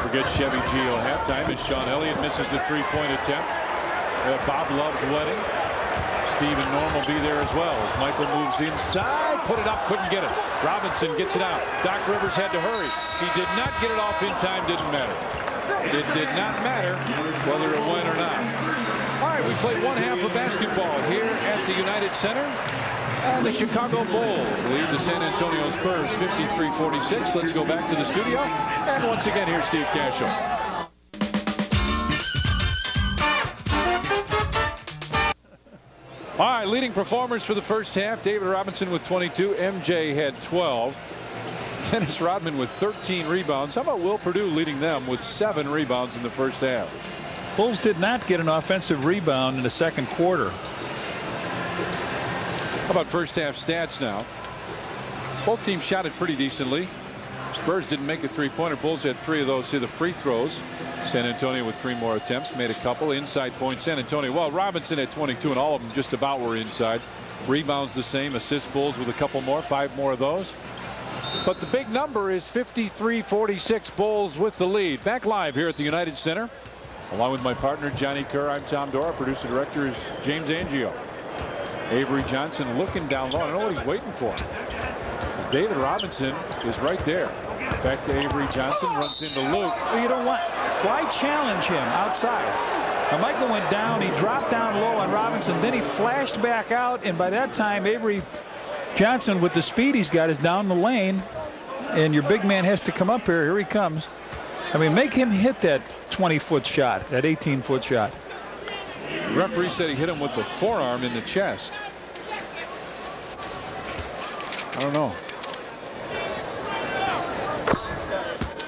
Forget Chevy Gio halftime as Sean Elliott misses the three-point attempt. Bob Love's wedding. Steve and Norm will be there as well as Michael moves inside. Put it up, couldn't get it. Robinson gets it out. Doc Rivers had to hurry. He did not get it off in time. Didn't matter. It did not matter whether it went or not. All right, we played one half of basketball here at the United Center. And the Chicago Bulls lead the San Antonio Spurs 53-46. Let's go back to the studio. And once again, here's Steve Cashel. All right, leading performers for the first half. David Robinson with 22. MJ had 12. Dennis Rodman with 13 rebounds. How about Will Perdue leading them with 7 rebounds in the first half? Bulls did not get an offensive rebound in the second quarter. How about first half stats now? Both teams shot it pretty decently. Spurs didn't make a three-pointer. Bulls had 3 of those. See the free throws. San Antonio with 3 more attempts, made a couple. Inside points, San Antonio. Well, Robinson had 22, and all of them just about were inside. Rebounds the same. Assists, Bulls with a couple more, 5 more of those. But the big number is 53-46. Bulls with the lead. Back live here at the United Center. Along with my partner, Johnny Kerr, I'm Tom Dora. Producer director is James Angio. Avery Johnson looking down low. I don't know what he's waiting for. David Robinson is right there. Back to Avery Johnson, runs into Luke. Well, you don't want. Why challenge him outside? Now Michael went down. He dropped down low on Robinson. Then he flashed back out. And by that time, Avery Johnson, with the speed he's got, is down the lane. And your big man has to come up here. Here he comes. I mean, make him hit that 20-foot shot, that 18-foot shot. The referee said he hit him with the forearm in the chest. I don't know.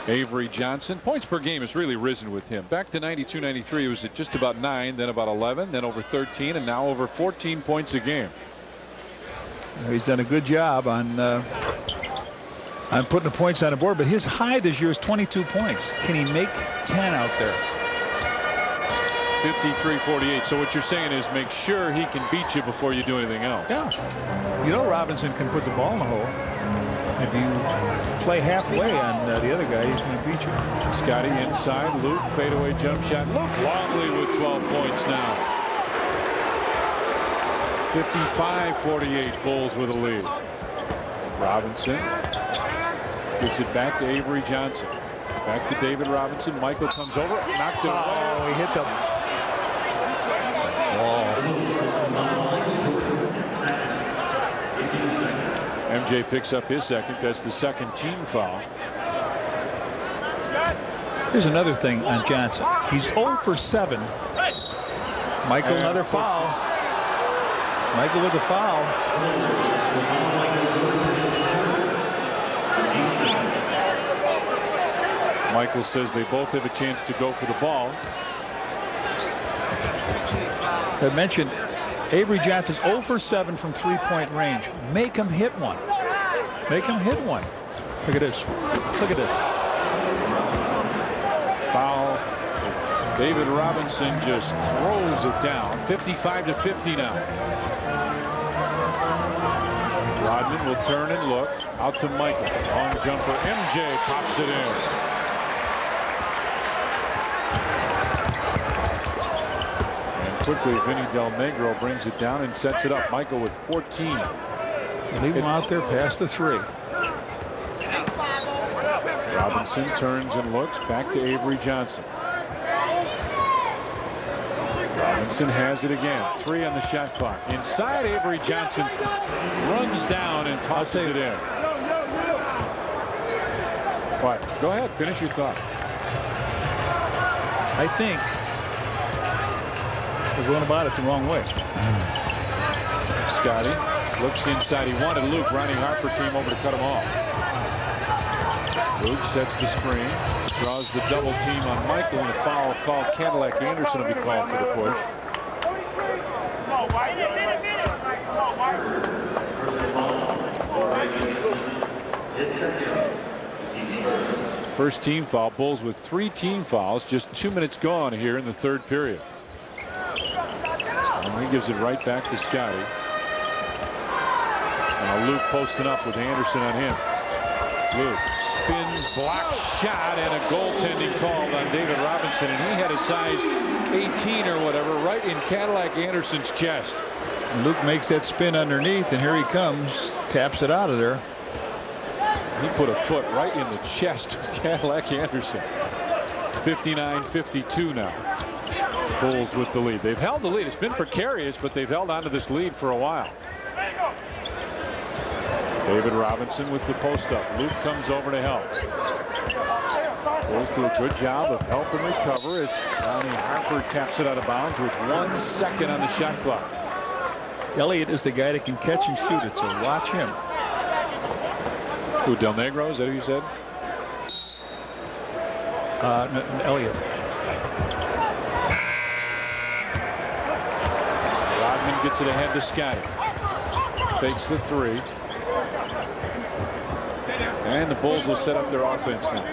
Avery Johnson, points per game has really risen with him. Back to 92-93, it was at just about 9, then about 11, then over 13, and now over 14 points a game. He's done a good job on putting the points on the board, but his high this year is 22 points. Can he make 10 out there? 53-48. So what you're saying is make sure he can beat you before you do anything else. Yeah. You know Robinson can put the ball in the hole. If you play halfway on the other guy, he's going to beat you. Scotty inside. Luke, fadeaway jump shot. Luke Longley with 12 points now. 55-48, Bulls with a lead. Robinson gives it back to Avery Johnson. Back to David Robinson. Michael comes over, knocked it away. Oh, he hit the wall. MJ picks up his second. That's the second team foul. Here's another thing on Johnson. He's 0 for 7. Michael, another foul. Michael with a foul. Michael says they both have a chance to go for the ball. I mentioned Avery Johnson's 0 for 7 from 3-point range. Make him hit one. Make him hit one. Look at this. Look at this. Foul. David Robinson just throws it down. 55-50 now. Rodman will turn and look. Out to Michael. Long jumper. MJ pops it in. Quickly, Vinny Del Negro brings it down and sets it up. Michael with 14. Leave him out there past the 3. Robinson turns and looks back to Avery Johnson. Robinson has it again. 3 on the shot clock. Inside, Avery Johnson runs down and tosses it in. What? Go ahead, finish your thought. I think they're going about it the wrong way. Scotty looks inside. He wanted Luke. Ronnie Harper came over to cut him off. Luke sets the screen, draws the double team on Michael, and a foul called. Cadillac Anderson will be called for the push. First team foul. Bulls with 3 team fouls. Just 2 minutes gone here in the third period. And he gives it right back to Scotty. Now Luke posting up with Anderson on him. Luke spins, block shot, and a goaltending call on David Robinson. And he had a size 18 or whatever right in Cadillac Anderson's chest. Luke makes that spin underneath, and here he comes. Taps it out of there. He put a foot right in the chest of Cadillac Anderson. 59-52 now. Bulls with the lead. They've held the lead. It's been precarious, but they've held on to this lead for a while. David Robinson with the post up. Luke comes over to help. Bulls do a good job of help and recover as Ronnie Harper taps it out of bounds with 1 second on the shot clock. Elliott is the guy that can catch and shoot it, so watch him. Who, Del Negro? Is that who you said? Elliott. Rodman gets it ahead to Scotty. Fakes the 3. And the Bulls will set up their offense now.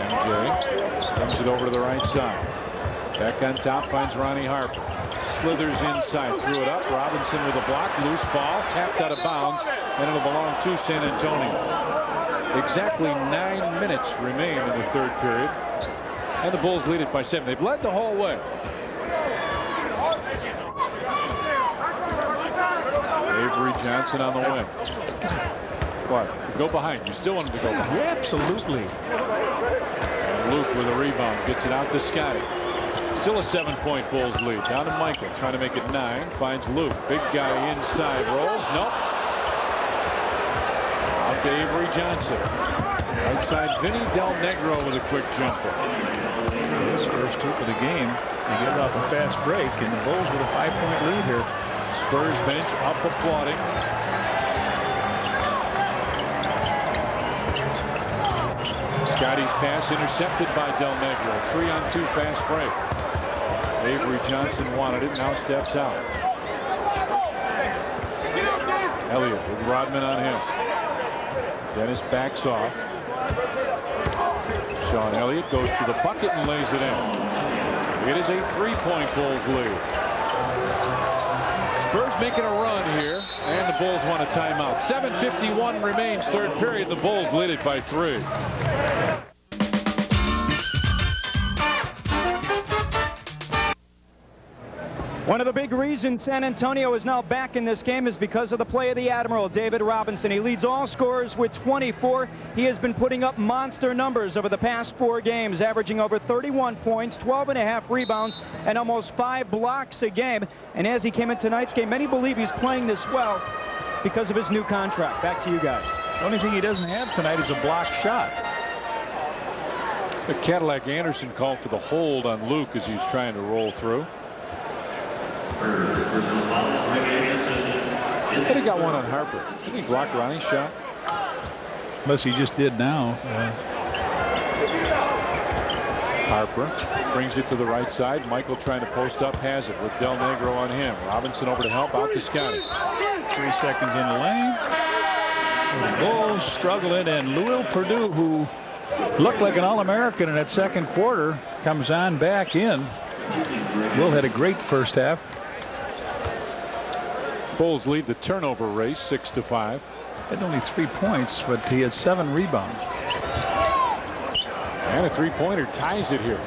MJ brings it over to the right side. Back on top finds Ronnie Harper. Slithers inside, threw it up. Robinson with a block, loose ball, tapped out of bounds, and it'll belong to San Antonio. Exactly 9 minutes remain in the third period, and the Bulls lead it by 7. They've led the whole way. Avery Johnson on the wing. What? Go behind. You still want him to go behind. Yeah, absolutely. And Luke with a rebound gets it out to Scotty. Still a 7-point Bulls lead. Down to Michael, trying to make it 9. Finds Luke. Big guy inside. Rolls. Nope. Out to Avery Johnson. Right side, Vinny Del Negro with a quick jumper. His first hoop of the game. He gets off a fast break, and the Bulls with a 5-point lead here. Spurs bench up applauding. Scotty's pass intercepted by Del Negro. 3-on-2 fast break. Avery Johnson wanted it, now steps out. Elliott with Rodman on him. Dennis backs off. Sean Elliott goes to the bucket and lays it in. It is a 3-point Bulls lead. Spurs making a run here, and the Bulls want a timeout. 7:51 remains, third period. The Bulls lead it by 3. One of the big reasons San Antonio is now back in this game is because of the play of the Admiral, David Robinson. He leads all scorers with 24. He has been putting up monster numbers over the past 4 games, averaging over 31 points, 12.5 rebounds, and almost 5 blocks a game. And as he came in tonight's game, many believe he's playing this well because of his new contract. Back to you guys. The only thing he doesn't have tonight is a blocked shot. The Cadillac Anderson called for the hold on Luke as he's trying to roll through. But he got one on Harper. Didn't he block Ronnie's shot? Unless he just did now. Harper brings it to the right side. Michael trying to post up, has it with Del Negro on him. Robinson over to help, out to Scotty. 3 seconds in the lane. The Bulls struggling, and Louis Perdue, who looked like an All-American in that second quarter, comes on back in. Will had a great first half. Bulls lead the turnover race 6-5. Had only 3 points, but he had 7 rebounds. And a 3-pointer ties it here.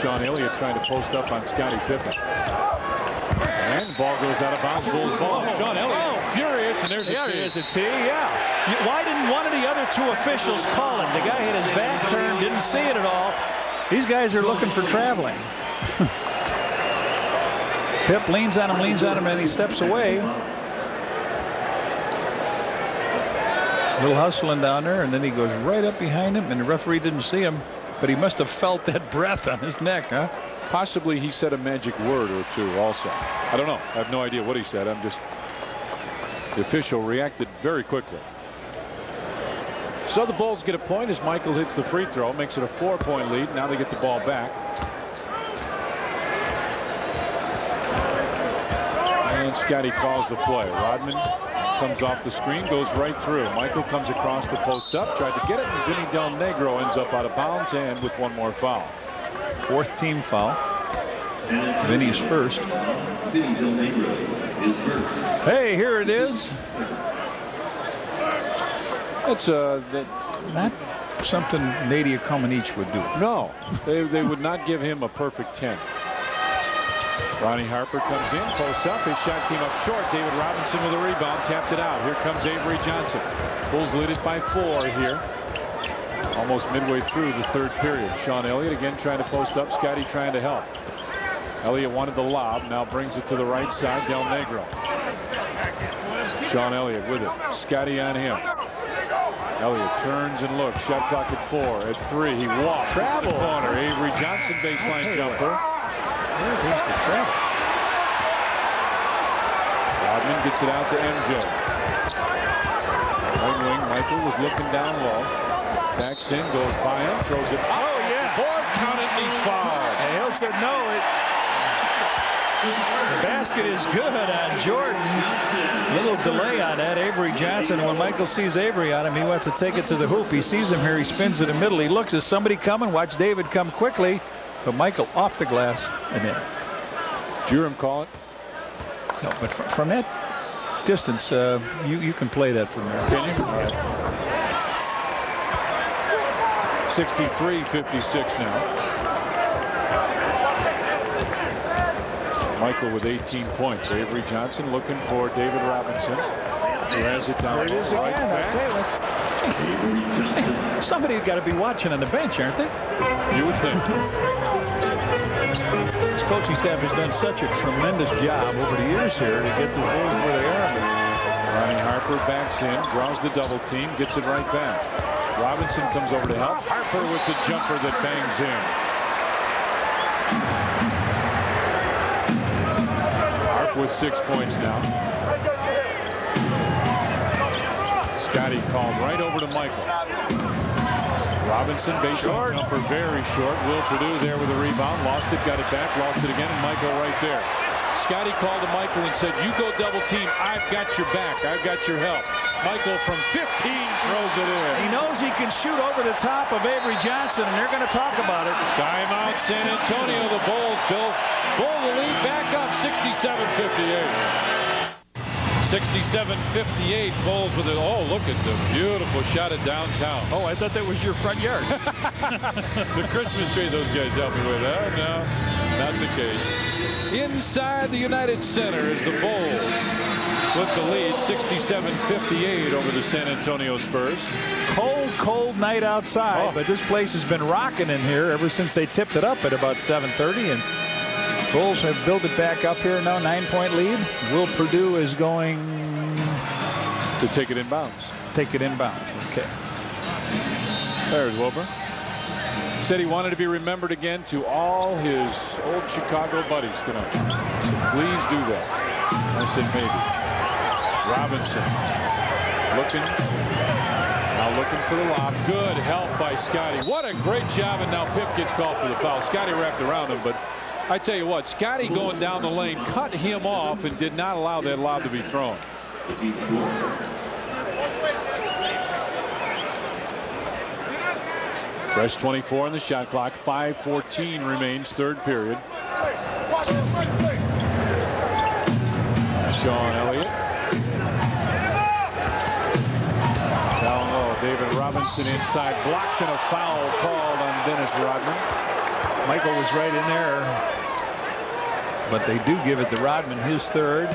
Sean Elliott trying to post up on Scottie Pippen. And the ball goes out of bounds. Bulls ball. Sean Elliott furious, and there's a There tee. is a tee, yeah. Why didn't one of the other 2 officials call it? The guy had his back turned, didn't see it at all. These guys are looking for traveling. Pip leans on him, and he steps away. A little hustling down there, and then he goes right up behind him, and the referee didn't see him, but he must have felt that breath on his neck, huh? Possibly he said a magic word or 2 also. I don't know. I have no idea what he said. The official reacted very quickly. So the Bulls get a point as Michael hits the free throw, makes it a 4-point lead. Now they get the ball back. And Scotty calls the play. Rodman comes off the screen, goes right through. Michael comes across the post up, tried to get it, and Vinny Del Negro ends up out of bounds and with 1 more foul. 4th team foul. Vinny's first. Vinny Del Negro is first. Hey, here it is. That's not something Nadia Comaneci would do. No, they would not give him a perfect 10. Ronnie Harper comes in, posts up. His shot came up short. David Robinson with a rebound, tapped it out. Here comes Avery Johnson. Bulls lead it by 4 here. Almost midway through the 3rd period. Sean Elliott again trying to post up. Scotty trying to help. Elliott wanted the lob. Now brings it to the right side. Del Negro. Sean Elliott with it. Scotty on him. Elliott turns and looks. Shot clock at 4. At 3, he walks. Travel. Corner. Avery Johnson baseline jumper. There's the travel. Rodman gets it out to MJ. Right wing. Michael was looking down low. Backs in, goes by him, throws it. Oh, yeah. Board counted, and he's fouled. And Hill said no. The basket is good on Jordan. Little delay on that. Avery Johnson. When Michael sees Avery on him, he wants to take it to the hoop. He sees him here. He spins in the middle. He looks. Is somebody coming? Watch David come quickly. But Michael off the glass and in. Jerem call it? No, but from that distance, you can play that from there. Can you? All right. 63-56 now. Michael with 18 points. Avery Johnson looking for David Robinson, who has it down. There it is again. I'll tell you what. Somebody's got to be watching on the bench, aren't they? You would think. This coaching staff has done such a tremendous job over the years here to get the Bulls where they are. Ronnie Harper backs in, draws the double team, gets it right back. Robinson comes over to help. Harper with the jumper that bangs in. Harp with 6 points now. Scotty called right over to Michael. Robinson baseline jumper very short. Will Perdue there with a rebound. Lost it, got it back, lost it again, and Michael right there. Scotty called to Michael and said, you go double team. I've got your back. I've got your help. Michael from 15 throws it in. He knows he can shoot over the top of Avery Johnson, and they're going to talk about it. Timeout San Antonio. The Bulls. Bull the lead back up 67-58. 67-58. Bulls with it. Oh, look at the beautiful shot at downtown. Oh, I thought that was your front yard. The Christmas tree those guys helped me with. No, not the case. Inside the United Center is the Bulls with the lead, 67-58 over the San Antonio Spurs. Cold night outside, but this place has been rocking in here ever since they tipped it up at about 7:30, and Bulls have built it back up here now. 9-point lead. Will Purdue is going to take it inbounds. Take it inbounds. Okay. There's Wilbur. Said he wanted to be remembered again to all his old Chicago buddies tonight. So please do that. I said maybe. Robinson looking for the lob. Good help by Scotty. What a great job, and now Pip gets called for the foul. Scotty wrapped around him, but I tell you what, Scotty going down the lane cut him off and did not allow that lob to be thrown. Fresh 24 on the shot clock. 5:14 remains, third period. Sean Elliott. Down low, David Robinson inside, blocked, and a foul called on Dennis Rodman. Michael was right in there, but they do give it to Rodman, his third.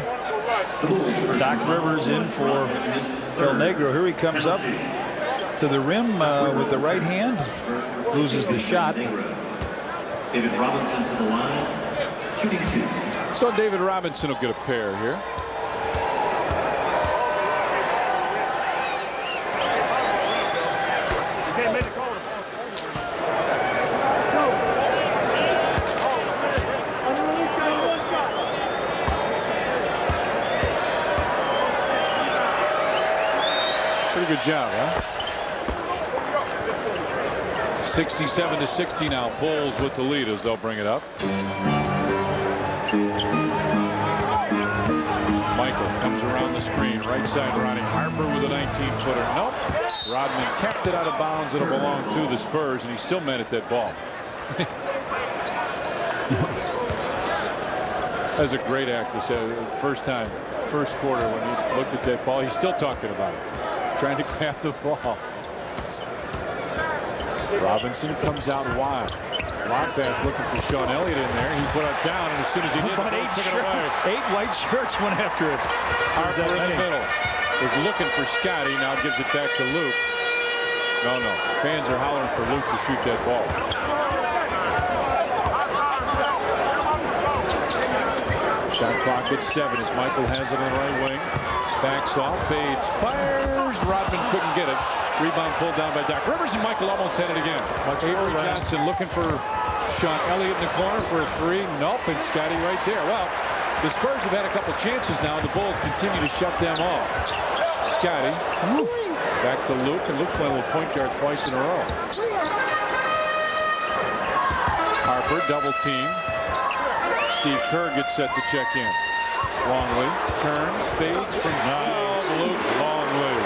Doc Rivers in for El Negro. Here he comes up to the rim with the right hand, loses the shot. David Robinson to the line, shooting 2. So David Robinson will get a pair here. Pretty good job, huh? 67-60 now. Bulls with the lead as they'll bring it up. Michael comes around the screen. Right side, Ronnie Harper with a 19-footer. Nope. Rodman tapped it out of bounds. It'll belong to the Spurs, and he still mad at that ball. That was a great act. This first quarter when he looked at that ball. He's still talking about it. Trying to grab the ball. Robinson comes out wide. Lob pass looking for Sean Elliott in there. He put it down, and as soon as he did, took it away. 8 white shirts went after it. Harper in the middle. Was looking for Scotty. Now gives it back to Luke. No. Fans are hollering for Luke to shoot that ball. Shot clock at 7 as Michael has it on the right wing. Backs off, fades, fires. Rodman couldn't get it. Rebound pulled down by Doc Rivers, and Michael almost had it again. Avery Johnson looking for Sean Elliott in the corner for a 3. Nope, and Scotty right there. Well, the Spurs have had a couple chances now. The Bulls continue to shut them off. Scotty back to Luke, and Luke playing a little point guard twice in a row. Harper double team. Steve Kerr gets set to check in. Longley turns, fades from Luke Longley.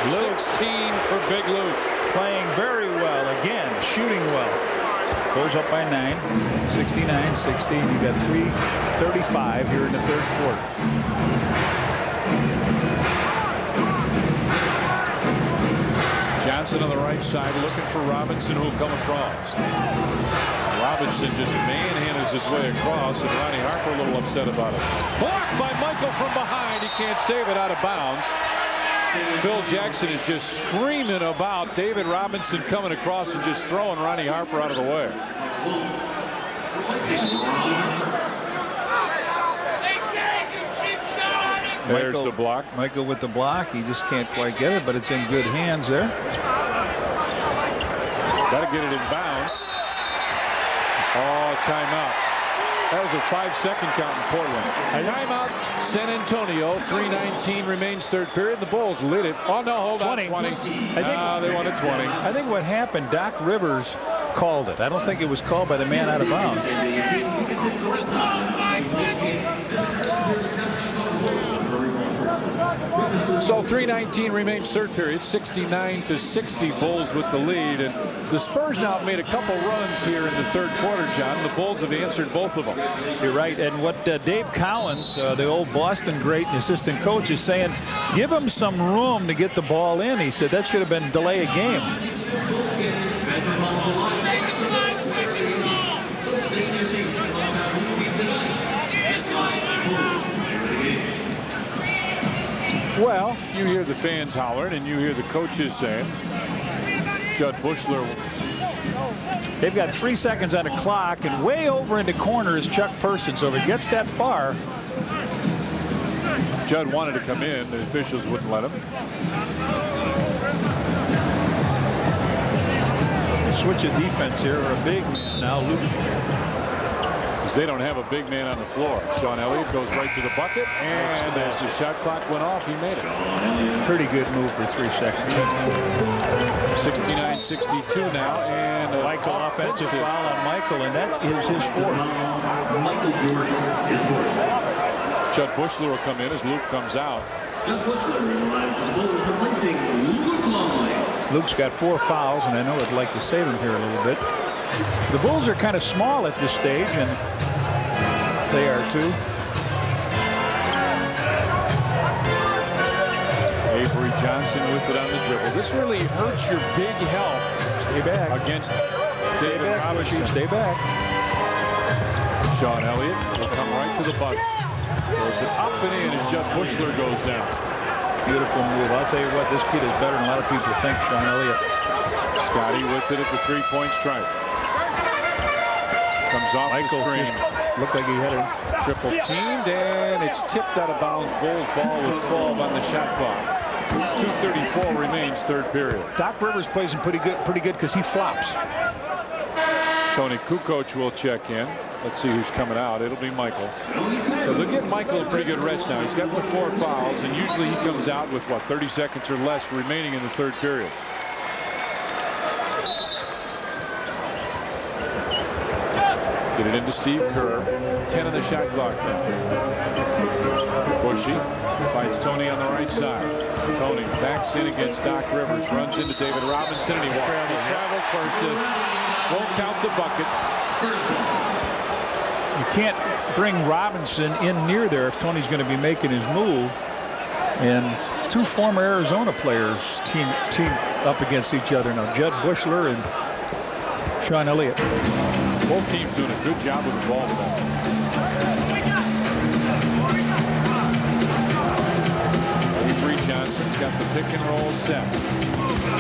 16 for Big Luke. Playing very well again, shooting well. Goes up by 9, 69-60. You got 3:35 here in the third quarter. Johnson on the right side looking for Robinson, who will come across. Robinson just manhandles his way across, and Ronnie Harper a little upset about it. Blocked by Michael from behind. He can't save it, out of bounds. Phil Jackson is just screaming about David Robinson coming across and just throwing Ronnie Harper out of the way. There's the block. Michael with the block. He just can't quite get it, but it's in good hands there. Got to get it in bounds. Oh, timeout. That was a 5-second count in Portland. Timeout, San Antonio. 3:19 remains, third period. The Bulls lead it. Oh, no, hold on. 20. They wanted 20. I think what happened, Doc Rivers called it. I don't think it was called by the man out of bounds. So 3:19 remains third period, 69-60, Bulls with the lead. And the Spurs now have made a couple runs here in the third quarter, John. The Bulls have answered both of them. You're right. And what Dave Collins, the old Boston great and assistant coach, is saying, give him some room to get the ball in. He said that should have been delay a game. Well, you hear the fans hollering and you hear the coaches saying, Judd Bushler. They've got 3 seconds on the clock, and way over in the corner is Chuck Person. So if it gets that far. Judd wanted to come in. The officials wouldn't let him. Switch of defense here, or a big man now, Luke. They don't have a big man on the floor. Sean Elliott goes right to the bucket, and as the shot clock went off, he made it. Pretty good move for 3 seconds. 69-62 now, and Michael offensive foul on Michael, and that is his fourth. Michael Jordan is fourth. Judd Bushler will come in as Luke comes out. Judd Bushler arrived for the Bulls, replacing Luke Longley. Luke's got 4 fouls, and I know I'd like to save him here a little bit. The Bulls are kind of small at this stage, and they are too. Avery Johnson with it on the dribble. This really hurts your big help. Stay back against David Robinson. Stay back. Sean Elliott will come right to the bucket. Throws it up and in as Judd Bushler goes down. Beautiful move. I'll tell you what, this kid is better than a lot of people think, Sean Elliott. Scotty with it at the three-point stripe. Comes off Michael the screen. Looked like he had a Triple teamed, and it's tipped out of bounds. Bulls ball with 12 on the shot clock. 2:34 remains third period. Doc Rivers plays him pretty good because he flops. Tony Kukoc will check in. Let's see who's coming out. It'll be Michael. So they'll get Michael a pretty good rest now. He's got the 4 fouls, and usually he comes out with, what, 30 seconds or less remaining in the third period. Get it into Steve Kerr. 10 on the shot clock now. Bushy finds Tony on the right side. Tony backs in against Doc Rivers. Runs into David Robinson, and he traveled first. Won't count the bucket. You can't bring Robinson in near there if Tony's going to be making his move. And 2 former Arizona players team up against each other now. Judd Bushler and Sean Elliott. Both teams doing a good job with the ball tonight. Avery Johnson's got the pick and roll set.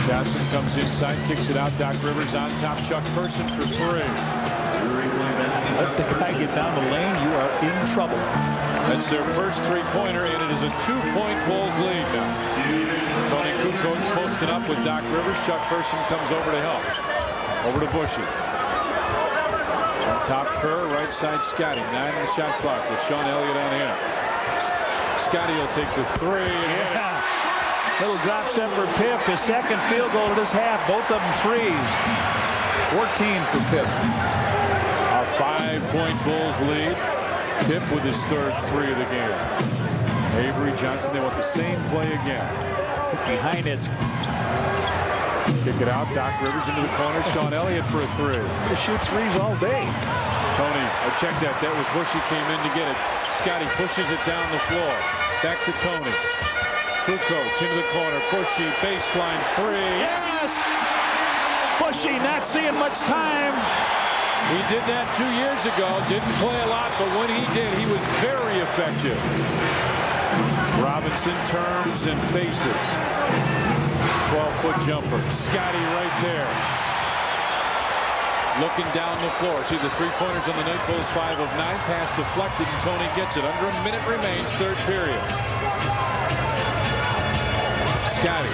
Johnson comes inside, kicks it out. Doc Rivers on top. Chuck Person for 3. Let the guy get down the lane. You are in trouble. That's their first 3-pointer, and it is a 2-point Bulls lead now. Tony Kukoc posted up with Doc Rivers. Chuck Person comes over to help. Over to Bushy. On top Kerr, right side Scotty. 9 on the shot clock with Sean Elliott on him. Scotty will take the 3. Yeah. Little drop set for Pip. His second field goal of this half. Both of them threes. 14 for Pip. A 5-point Bulls lead. Pip with his third 3 of the game. Avery Johnson, they want the same play again. Behind it. Kick it out. Doc Rivers into the corner. Sean Elliott for a 3. He shoots threes all day. Tony, I checked that. That was Bushy came in to get it. Scotty pushes it down the floor. Back to Tony. Kukoc into the corner. Bushy baseline 3. Yes! Bushy not seeing much time. He did that 2 years ago. Didn't play a lot, but when he did, he was very effective. Robinson turns and faces. 12-foot jumper. Scotty right there. Looking down the floor. See the 3-pointers on the night. Bulls 5 of 9. Pass deflected, and Tony gets it. Under a minute remains, third period. Scotty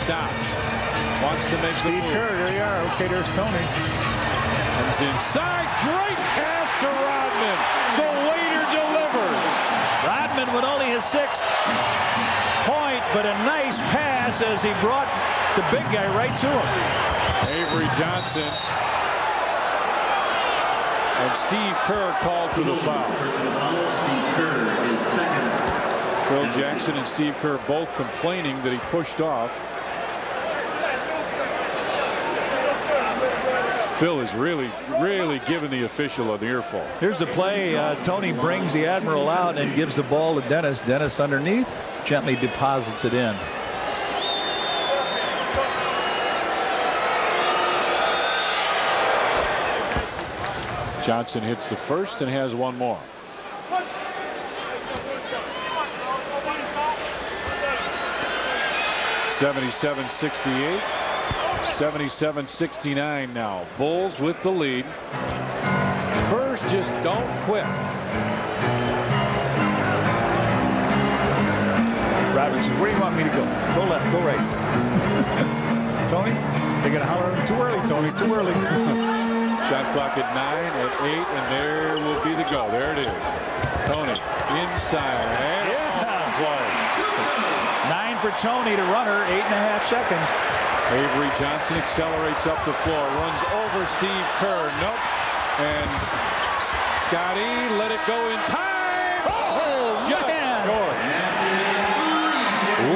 stops. Wants to make the move. Kerr, there you are. Okay, there's Tony. Comes inside. Great pass to Rodman. The waiter delivers. Rodman with only his 6th point, but a nice pass as he brought the big guy right to him. Avery Johnson. And Steve Kerr called for the foul. Steve Kerr is second. Phil Jackson and Steve Kerr both complaining that he pushed off. Phil is really giving the official an earful. Here's the play. Tony brings the Admiral out and gives the ball to Dennis. Dennis underneath, gently deposits it in. Johnson hits the first and has one more. (77-68). 77-69 now. Bulls with the lead. Spurs just don't quit. Robinson, where do you want me to go? Go left, go right. Tony, they're going to holler. Too early, Tony, too early. Shot clock at 9, at 8, and there will be the go. There it is. Tony inside. And play. 9 for Tony to runner, 8.5 seconds. Avery Johnson accelerates up the floor, runs over Steve Kerr. Nope. And Scotty let it go in time. Oh, just short.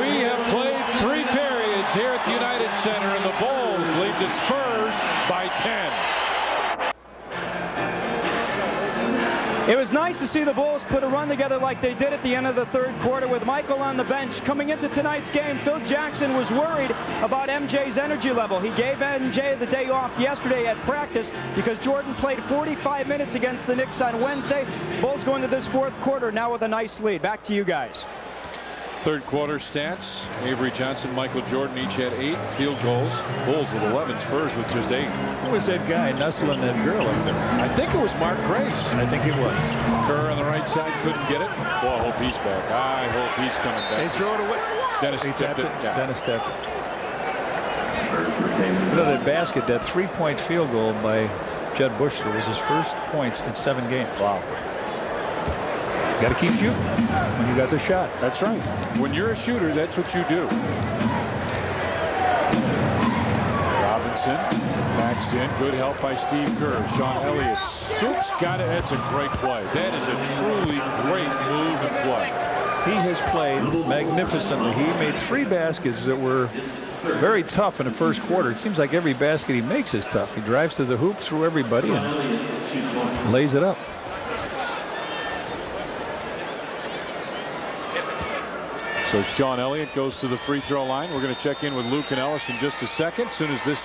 We have played 3 periods here at the United Center, and the Bulls lead the Spurs by 10. It was nice to see the Bulls put a run together like they did at the end of the third quarter with Michael on the bench. Coming into tonight's game, Phil Jackson was worried about MJ's energy level. He gave MJ the day off yesterday at practice because Jordan played 45 minutes against the Knicks on Wednesday. Bulls go into this fourth quarter now with a nice lead. Back to you guys. Third quarter stats. Avery Johnson, Michael Jordan each had 8 field goals. Bulls with 11, Spurs with just 8. Who was that guy nestling that girl up there? I think it was Mark Grace. I think it was. Kerr on the right side couldn't get it. Boy, I hope he's back. I hope he's coming back. They throw it away. Dennis tapped it. Yeah. Dennis tapped it. You know that basket, that 3-point field goal by Jed Bushler was his first points in 7 games. Wow. Got to keep shooting when you got the shot. That's right. When you're a shooter, that's what you do. Robinson backs in. Good help by Steve Kerr. Sean Elliott scoops. Got it. That's a great play. That is a truly great move and play. He has played magnificently. He made 3 baskets that were very tough in the first quarter. It seems like every basket he makes is tough. He drives to the hoop through everybody and lays it up. So Sean Elliott goes to the free throw line. We're going to check in with Lou Canellis in just a second. As soon as this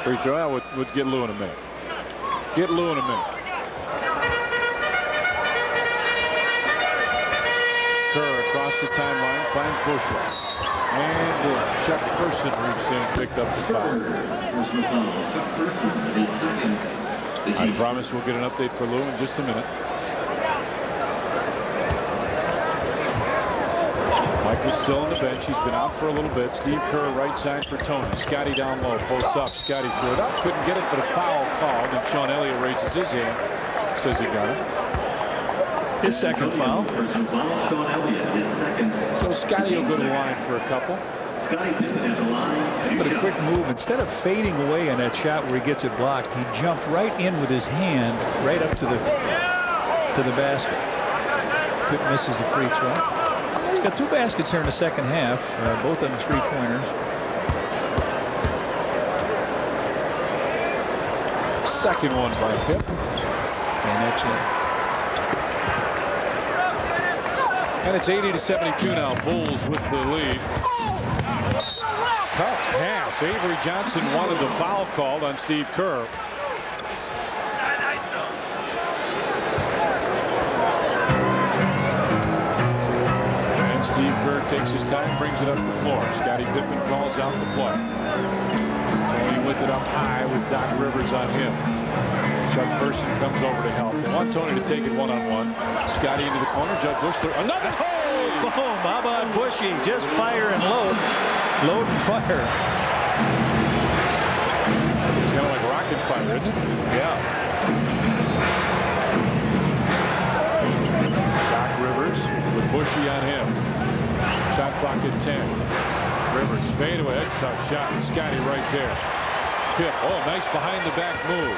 free throw out, would get Lou in a minute. Get Lou in a minute. Kerr across the timeline finds Bushler. And Chuck Person reached in and picked up the foul. I promise we'll get an update for Lou in just a minute. Michael's still on the bench. He's been out for a little bit. Steve Kerr right side for Tony. Scotty down low. Posts up. Scotty threw it up. Couldn't get it, but a foul called. And Sean Elliott raises his hand. Says he got it. His second foul. So Scotty will go to the line for a couple. But a quick move. Instead of fading away on that shot where he gets it blocked, he jumped right in with his hand right up to the basket. Pitt misses the free throw. He's got 2 baskets here in the second half, both of them 3-pointers. Second one by Pip. And that's it. And it's 80-72 now. Bulls with the lead. Tough pass. Avery Johnson wanted the foul called on Steve Kerr. Steve Kerr takes his time, brings it up the floor. Scottie Pippen calls out the play. Tony with it up high with Doc Rivers on him. Chuck Person comes over to help. They want Tony to take it one-on-one. Scotty into the corner. Judge Bushler. Another. Oh, boom. How about Bushy? Just fire and load. Load and fire. It's kind of like rocket fire, isn't it? Yeah. Doc Rivers with Bushy on him. Shot clock at 10. Rivers fade away. That's a tough shot. And Scotty right there. Pip. Oh, nice behind the back move.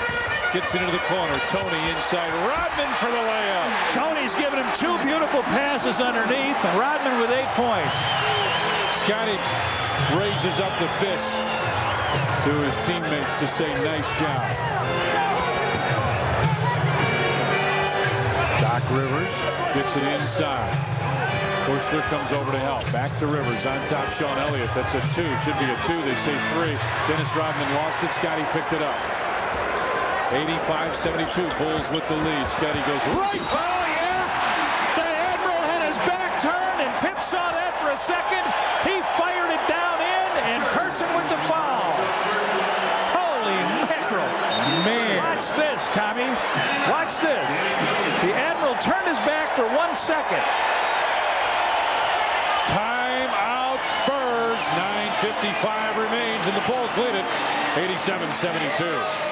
Gets it into the corner. Tony inside. Rodman for the layup. Tony's giving him 2 beautiful passes underneath, and Rodman with 8 points. Scotty raises up the fist to his teammates to say nice job. Doc Rivers gets it inside. Bushler comes over to help. Back to Rivers. On top, Sean Elliott. That's a 2. Should be a 2. They say 3. Dennis Rodman lost it. Scotty picked it up. 85-72. Bulls with the lead. Scotty goes right. Oh, yeah! The Admiral had his back turned, and Pip saw that for a second. He fired it down in, and Person with the foul. Holy mackerel. Man. Watch this, Tommy. Watch this. The Admiral turned his back for 1 second. Time out Spurs. 9:55 remains, and the Bulls lead it 87-72.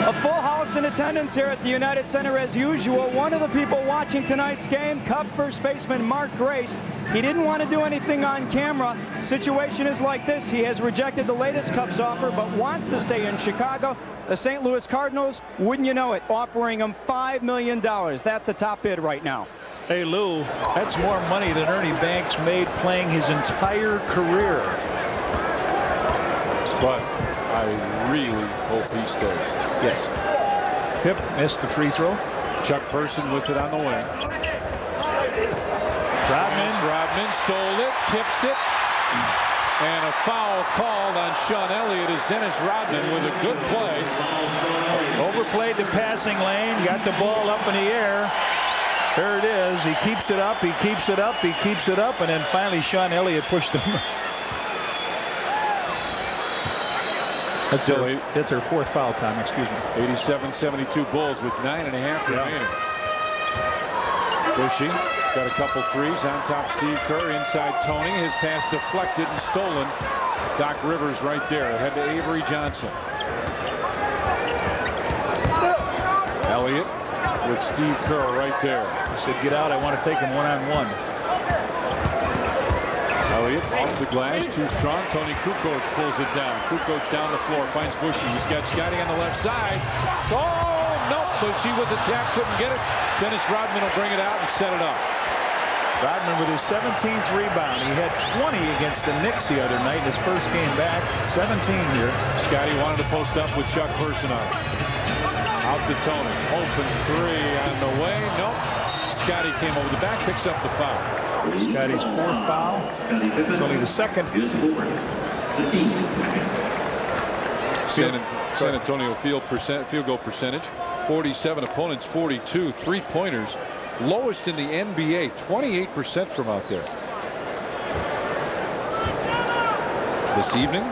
A full house in attendance here at the United Center as usual. One of the people watching tonight's game, Cub first baseman Mark Grace. He didn't want to do anything on camera. Situation is like this. He has rejected the latest Cubs offer but wants to stay in Chicago. The St. Louis Cardinals, wouldn't you know it, offering him $5 million. That's the top bid right now. Hey, Lou, that's more money than Ernie Banks made playing his entire career. But I really hope he stays. Yes. Pip missed the free throw. Chuck Person with it on the wing. Rodman stole it, tips it, and a foul called on Sean Elliott as Dennis Rodman with a good play. Overplayed the passing lane, got the ball up in the air. There it is. He keeps it up, he keeps it up, he keeps it up, and then finally Sean Elliott pushed him. That's our 4th foul time, excuse me. 87-72 Bulls with 9.5 remaining. Bushy got a couple threes. On top, Steve Kerr. Inside, Tony. His pass deflected and stolen. Doc Rivers right there. Ahead to Avery Johnson. Elliott with Steve Kerr right there. He said, get out. I want to take him one-on-one. Elliott off the glass, too strong. Tony Kukoc pulls it down. Kukoc down the floor, finds Bushy. He's got Scotty on the left side. Oh, nope. Bushy with the tap, couldn't get it. Dennis Rodman will bring it out and set it up. Rodman with his 17th rebound. He had 20 against the Knicks the other night in his first game back. 17 here. Scotty wanted to post up with Chuck Person on it. Out to Tony. Open 3 on the way. Nope. Scotty came over the back, picks up the foul. Scotty's 4th foul. It's only the 2nd. San Antonio field goal percentage, 47, opponents 42, 3-pointers, lowest in the NBA, 28% from out there. This evening,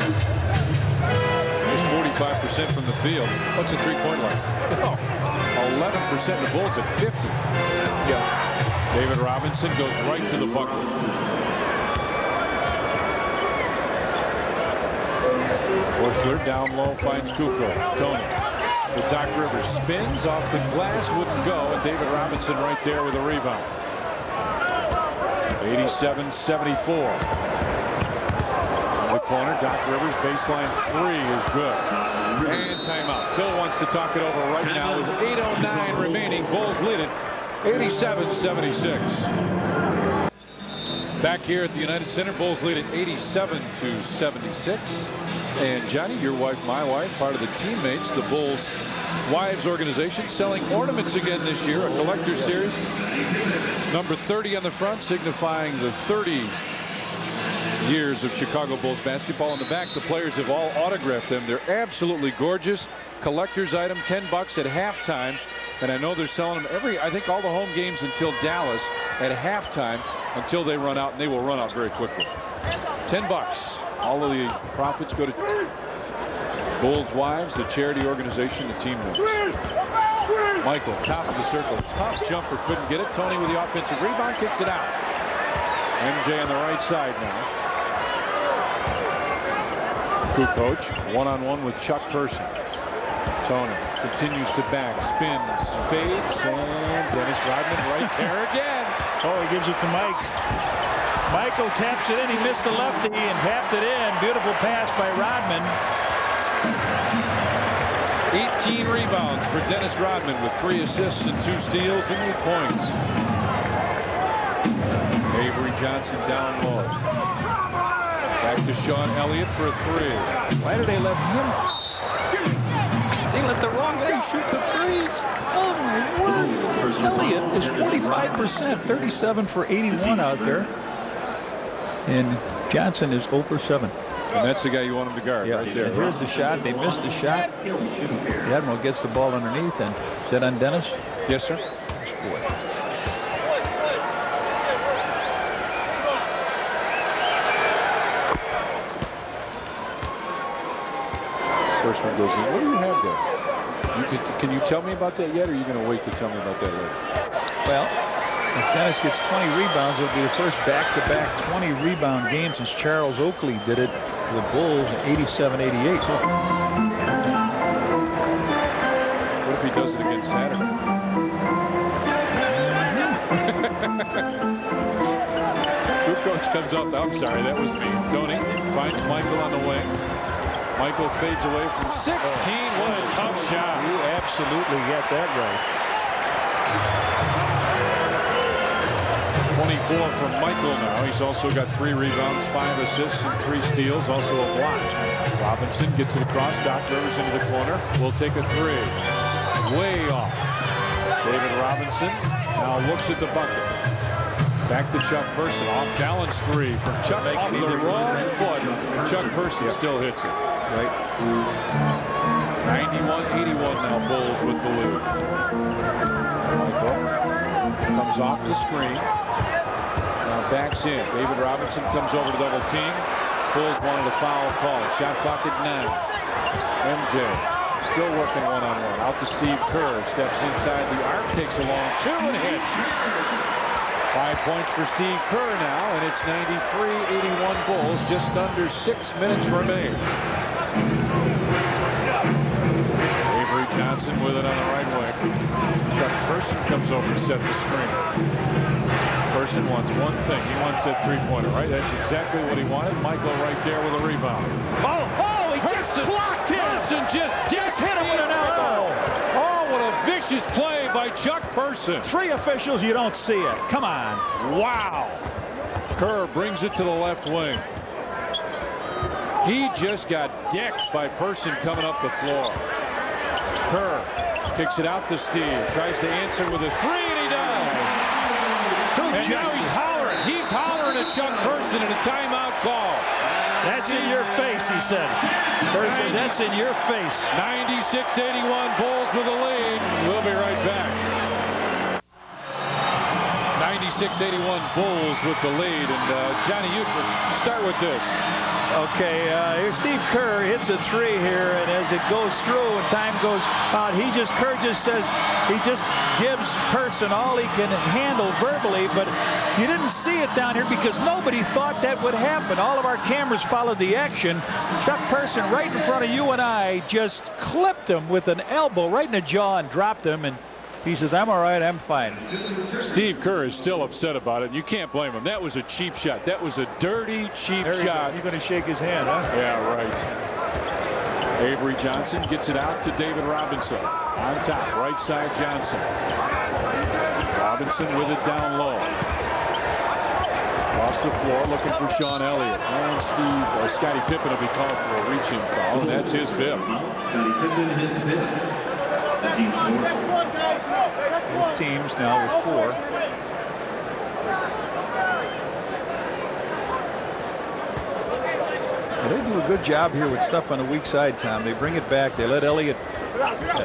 just 45% from the field. What's a 3-point line? Oh, 11%. The Bulls at 50. Yeah. David Robinson goes right to the bucket. Bushler down low finds Kukoc. Tony with Doc Rivers spins off the glass, wouldn't go, and David Robinson right there with a rebound. 87-74. In the corner, Doc Rivers baseline 3 is good. And timeout. Phil wants to talk it over right now with 8:09 remaining. Bulls lead it 87-76. Back here at the United Center, Bulls lead it 87-76. And Johnny, your wife, my wife, part of the teammates, the Bulls Wives organization, selling ornaments again this year, a collector series. Number 30 on the front, signifying the 30 years of Chicago Bulls basketball. On the back, the players have all autographed them. They're absolutely gorgeous. Collector's item, $10 at halftime. And I know they're selling them I think all the home games until Dallas at halftime until they run out, and they will run out very quickly. $10. All of the profits go to Bulls Wives, the charity organization the team knows. Michael, top of the circle. Tough jumper, couldn't get it. Tony with the offensive rebound, kicks it out. MJ on the right side now. Kukoc, one-on-one with Chuck Person. Tony continues to back, spins, fades, and Dennis Rodman right there again. Oh, he gives it to Mike. Michael taps it in. He missed the lefty and tapped it in. Beautiful pass by Rodman. 18 rebounds for Dennis Rodman with 3 assists and 2 steals and 8 points. Avery Johnson down low. Back to Sean Elliott for a 3. Why did they let him? They let the wrong guy shoot the threes. Oh my word. Elliott is 45%, 37 for 81 out there. And Johnson is 0 for 7. And that's the guy you want him to guard right there. And here's the shot. They missed the shot. The Admiral gets the ball underneath. And is that on Dennis? Yes, sir. Boy. First one goes in. What do you have there? Can you tell me about that yet, or are you going to wait to tell me about that later? Well, if Dennis gets 20 rebounds, it'll be the first back-to-back 20 rebound game since Charles Oakley did it for the Bulls in 87-88. What if he does it again Saturday? Good coach comes up. I'm sorry, that was me. Tony finds Michael on the wing. Michael fades away from 16. What a tough shot. You absolutely got that right. 24 from Michael now. He's also got 3 rebounds, 5 assists, and 3 steals. Also a block. Robinson gets it across. Doc Rivers into the corner. Will take a 3. Way off. David Robinson now looks at the bucket. Back to Chuck Person. Off balance 3 from Chuck off the wrong foot. Chuck Person still hits it. Right. 91-81 now. Bulls with the lead. Michael comes off the screen. Now backs in. David Robinson comes over to double team. Bulls wanted a foul call. Shot clock at 9. MJ still working one-on-one. Out to Steve Kerr. Steps inside the arc. Takes a long 2 and hits. 5 points for Steve Kerr now, and it's 93-81 Bulls. Just under 6 minutes remain. Avery Johnson with it on the right wing. Chuck Person comes over to set the screen. Person wants one thing. He wants that 3-pointer, right? That's exactly what he wanted. Michael right there with a rebound. Oh, he just blocked him. Person just hit him with an elbow. Oh, what a vicious play by Chuck Person. 3 officials, you don't see it. Come on. Wow. Kerr brings it to the left wing. He just got decked by Person coming up the floor. Kerr kicks it out to Steve. Tries to answer with a 3, and he does. And now he's hollering. He's hollering at Chuck Person in a timeout call. That's in your face, he said. Person, that's in your face. 96-81 Bulls with a lead. We'll be right back. 96-81 Bulls with the lead. And Johnny, you start with this. Okay, here's Steve Kerr hits a 3 here, and as it goes through and time goes out, Kerr just says he just gives Person all he can handle verbally, but you didn't see it down here because nobody thought that would happen. All of our cameras followed the action. Chuck Person right in front of you and I just clipped him with an elbow right in the jaw and dropped him, and he says, I'm all right, I'm fine. Steve Kerr is still upset about it. You can't blame him. That was a cheap shot. That was a dirty, cheap shot. He's going to shake his hand, huh? Yeah, right. Avery Johnson gets it out to David Robinson. On top, right side Johnson. Robinson with it down low. Across the floor looking for Sean Elliott. And Scottie Pippen will be called for a reaching foul, and that's his 5th. Scottie Pippen, his 5th. The team's 4th. Both teams now with 4. Well, they do a good job here with stuff on the weak side, Tom. They bring it back. They let Elliott.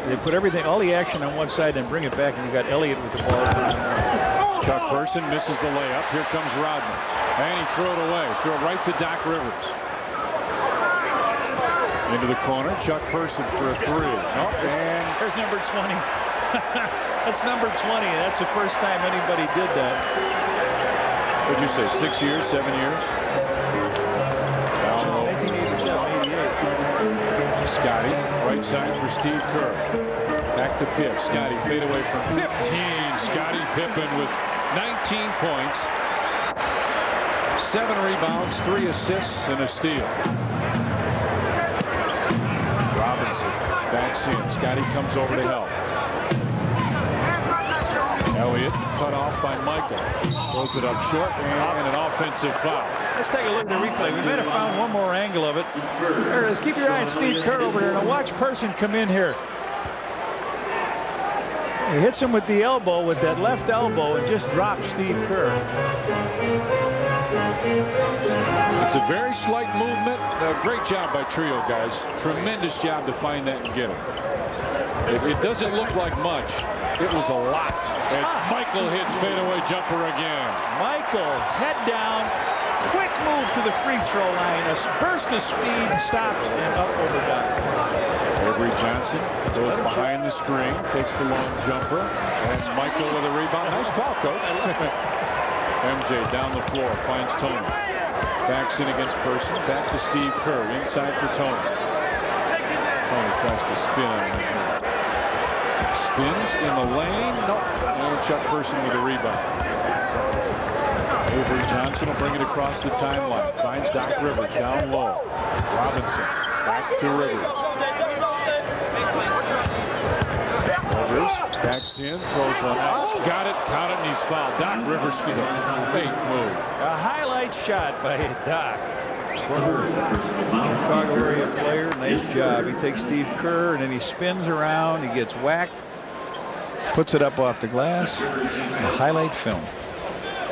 They put everything, all the action on one side, and bring it back, and you got Elliott with the ball. Chuck Person misses the layup. Here comes Rodman, and he threw it away. Threw it right to Doc Rivers. Into the corner, Chuck Person for a 3. Oh, and there's number 20. That's number 20, and that's the first time anybody did that. What'd you say, 6 years, 7 years? Since 1987, 88. Scotty, right side for Steve Kerr. Back to Pip. Scotty fade away from 15. Scottie Pippen with 19 points. 7 rebounds, 3 assists, and a steal. Robinson backs in. Scotty comes over to help. Elliott cut off by Michael. Throws it up short, and an offensive foul. Let's take a look at the replay. We might have found one more angle of it. There it is. Keep your eye on Steve Kerr over there. Now watch Person come in here. He hits him with the elbow, with that left elbow, and just drops Steve Kerr. It's a very slight movement. Great job by Trio, guys. Tremendous job to find that and get it. It doesn't look like much. It was a lot. As Michael hits fadeaway jumper again. Michael, head down, quick move to the free throw line. A burst of speed, stops, and up over down. Avery Johnson goes behind the screen, takes the long jumper, and Michael with a rebound. Nice call, coach. MJ down the floor, finds Tony. Backs in against Person. Back to Steve Kerr. Inside for Tony. Tony tries to spin on him. Spins in the lane. Nope. And Chuck Person with a rebound. Avery Johnson will bring it across the timeline. Finds Doc Rivers down low. Robinson back to Rivers. Rivers backs in, throws one out. Got it, count it, and he's fouled. Doc Rivers with a great move. A highlight shot by Doc. Chicago area player, nice job. He takes Steve Kerr and then he spins around, he gets whacked, puts it up off the glass. A highlight film.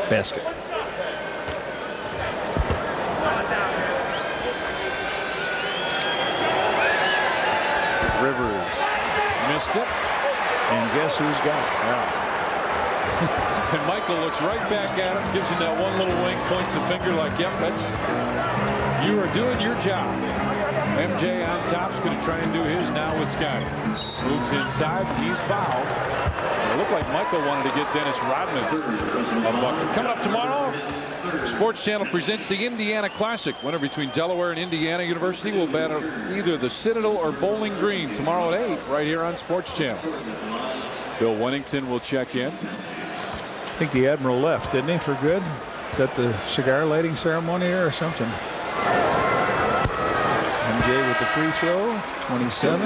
Basket. Rivers missed it. And guess who's got it? Yeah. And Michael looks right back at him, gives him that one little wink, points a finger like, yep, you are doing your job. MJ on top's going to try and do his now with Scotty. Moves inside, he's fouled. It looked like Michael wanted to get Dennis Rodman a bucket. Coming up tomorrow, Sports Channel presents the Indiana Classic. Winner between Delaware and Indiana University will battle either the Citadel or Bowling Green tomorrow at 8 right here on Sports Channel. Bill Wennington will check in. I think the Admiral left, didn't he, for good? Is that the cigar lighting ceremony or something? MJ with the free throw, 27.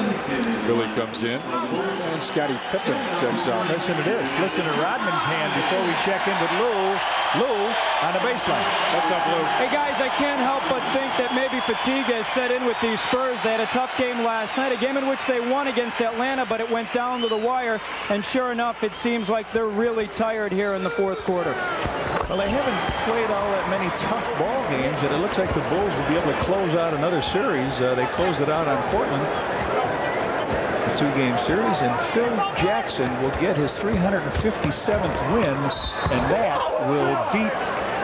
Billy comes in, and Scottie Pippen checks out. Listen to this. Listen to Rodman's hand before we check in with Lou. Lou on the baseline. What's up, Lou? Hey, guys, I can't help but think that maybe fatigue has set in with these Spurs. They had a tough game last night, a game in which they won against Atlanta, but it went down to the wire, and sure enough, it seems like they're really tired here in the fourth quarter. Well, they haven't played all that many tough ball games, and it looks like the Bulls will be able to close out another series. They closed it out on Portland, a 2-game series, and Phil Jackson will get his 357th win, and that will beat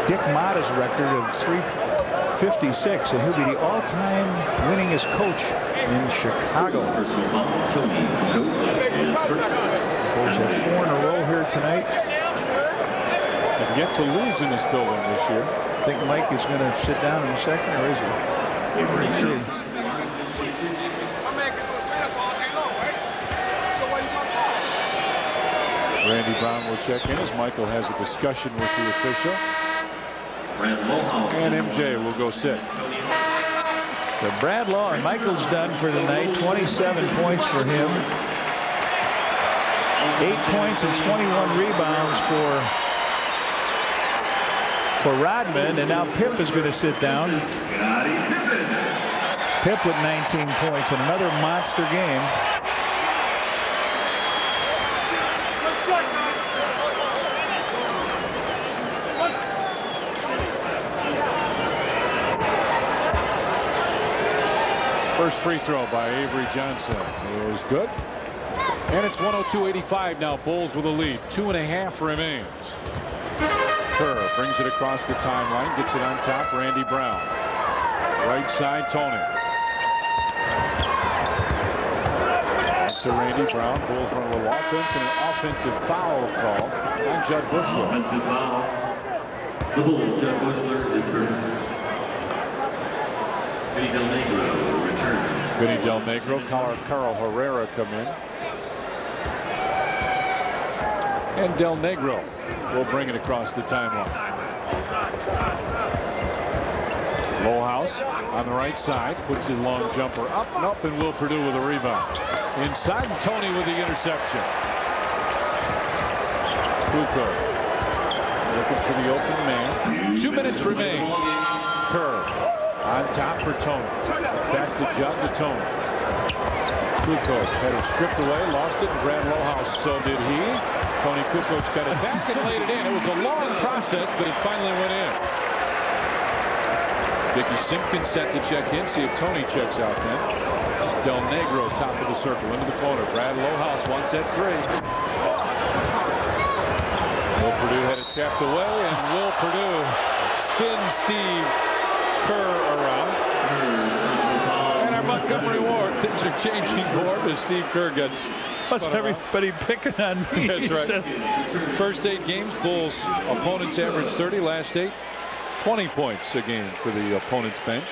Dick Motta's record of 356, and he'll be the all-time winningest coach in Chicago. Bulls have 4 in a row here tonight. Have yet to lose in this building this year. I think Mike is going to sit down in a second, or is he? Where is he? Randy Brown will check in as Michael has a discussion with the official. And MJ will go sit. So Brad Law and Michael's done for the night. 27 points for him. 8 points and 21 rebounds for Rodman, and now Pip is going to sit down. Pip with 19 points, another monster game. First free throw by Avery Johnson is good. And it's 102-85 now. Bulls with a lead. 2.5 remains. Kerr brings it across the timeline. Gets it on top. Randy Brown. Right side, Tony. Back to Randy Brown. Bulls run a little offense and an offensive foul call on Judd Bushler. Offensive foul. The Bulls, Judd Bushler is hurt. Vinny Del Negro returns. Vinny Del Negro, Carl Herrera come in. And Del Negro will bring it across the timeline. Lowhouse on the right side, puts his long jumper up and up, and Will Perdue with a rebound. Inside, and Tony with the interception. Kukoc looking for the open man. 2 minutes remain. Kerr on top for Tony. Back to Judd to Tony. Kukoc had it stripped away, lost it, and Brad Lowhouse, so did he. Tony Kukoc got it back and laid it in. It was a long process, but it finally went in. Dickie Simpkins set to check in, see if Tony checks out then. Del Negro top of the circle into the corner. Brad Lowhouse wants at 3. Will Perdue had it tapped away, and Will Perdue spins Steve Kerr around. And our Montgomery Ward, things are changing more as Steve Kerr gets. Plus everybody picking on me. That's right. First 8 games, Bulls opponents averaged 30. Last 8, 20 points a game for the opponent's bench.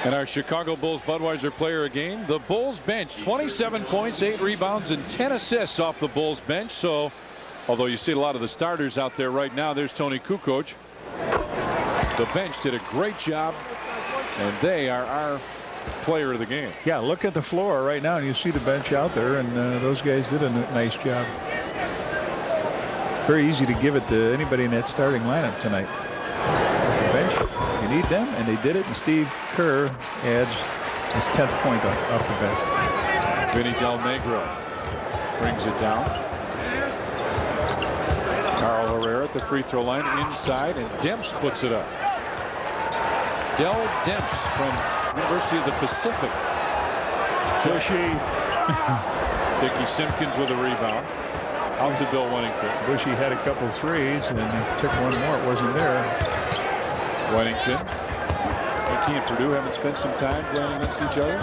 And our Chicago Bulls Budweiser player a game. The Bulls bench, 27 points, 8 rebounds, and 10 assists off the Bulls bench. So, although you see a lot of the starters out there right now, there's Tony Kukoc. The bench did a great job, and they are our player of the game. Yeah, look at the floor right now, and you see the bench out there, and those guys did a nice job. Very easy to give it to anybody in that starting lineup tonight. The bench, you need them, and they did it, and Steve Kerr adds his 10th point off the bench. Vinny Del Negro brings it down. Carl Herrera at the free throw line inside, and Demps puts it up. Del Demps from University of the Pacific. Bushy. Dickie Simpkins with a rebound. Out to Bill Wennington. Bushy had a couple threes, and then he took one more. It wasn't there. Wennington. Dickie and Perdue haven't spent some time playing against each other.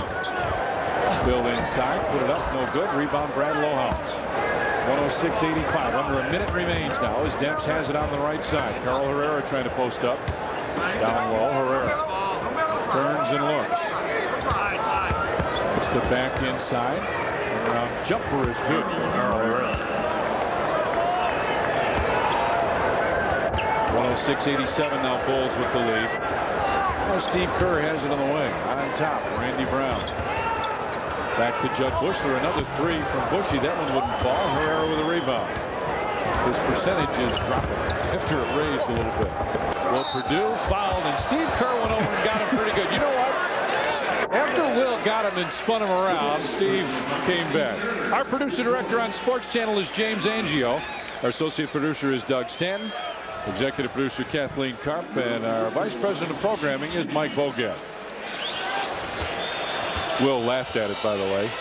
Bill inside, put it up, no good. Rebound, Brad Lowhouse. 106-85. Under a minute remains now as Demps has it on the right side. Carl Herrera trying to post up. Down low, Herrera turns and looks. Starts to back inside. And around jumper is good for Carl Herrera. 106-87 now, Bulls with the lead. Now Steve Kerr has it on the wing. On top, Randy Brown. Back to Judd Bushler. Another 3 from Bushy. That one wouldn't fall. Herrera with a rebound. His percentage is dropping after it raised a little bit. Will Perdue fouled, and Steve Kerr went over and got him pretty good. You know what? After Will got him and spun him around, Steve came back. Our producer director on Sports Channel is James Angio. Our associate producer is Doug Stanton. Executive producer Kathleen Karp, and our vice president of programming is Mike Bogat. Will laughed at it, by the way.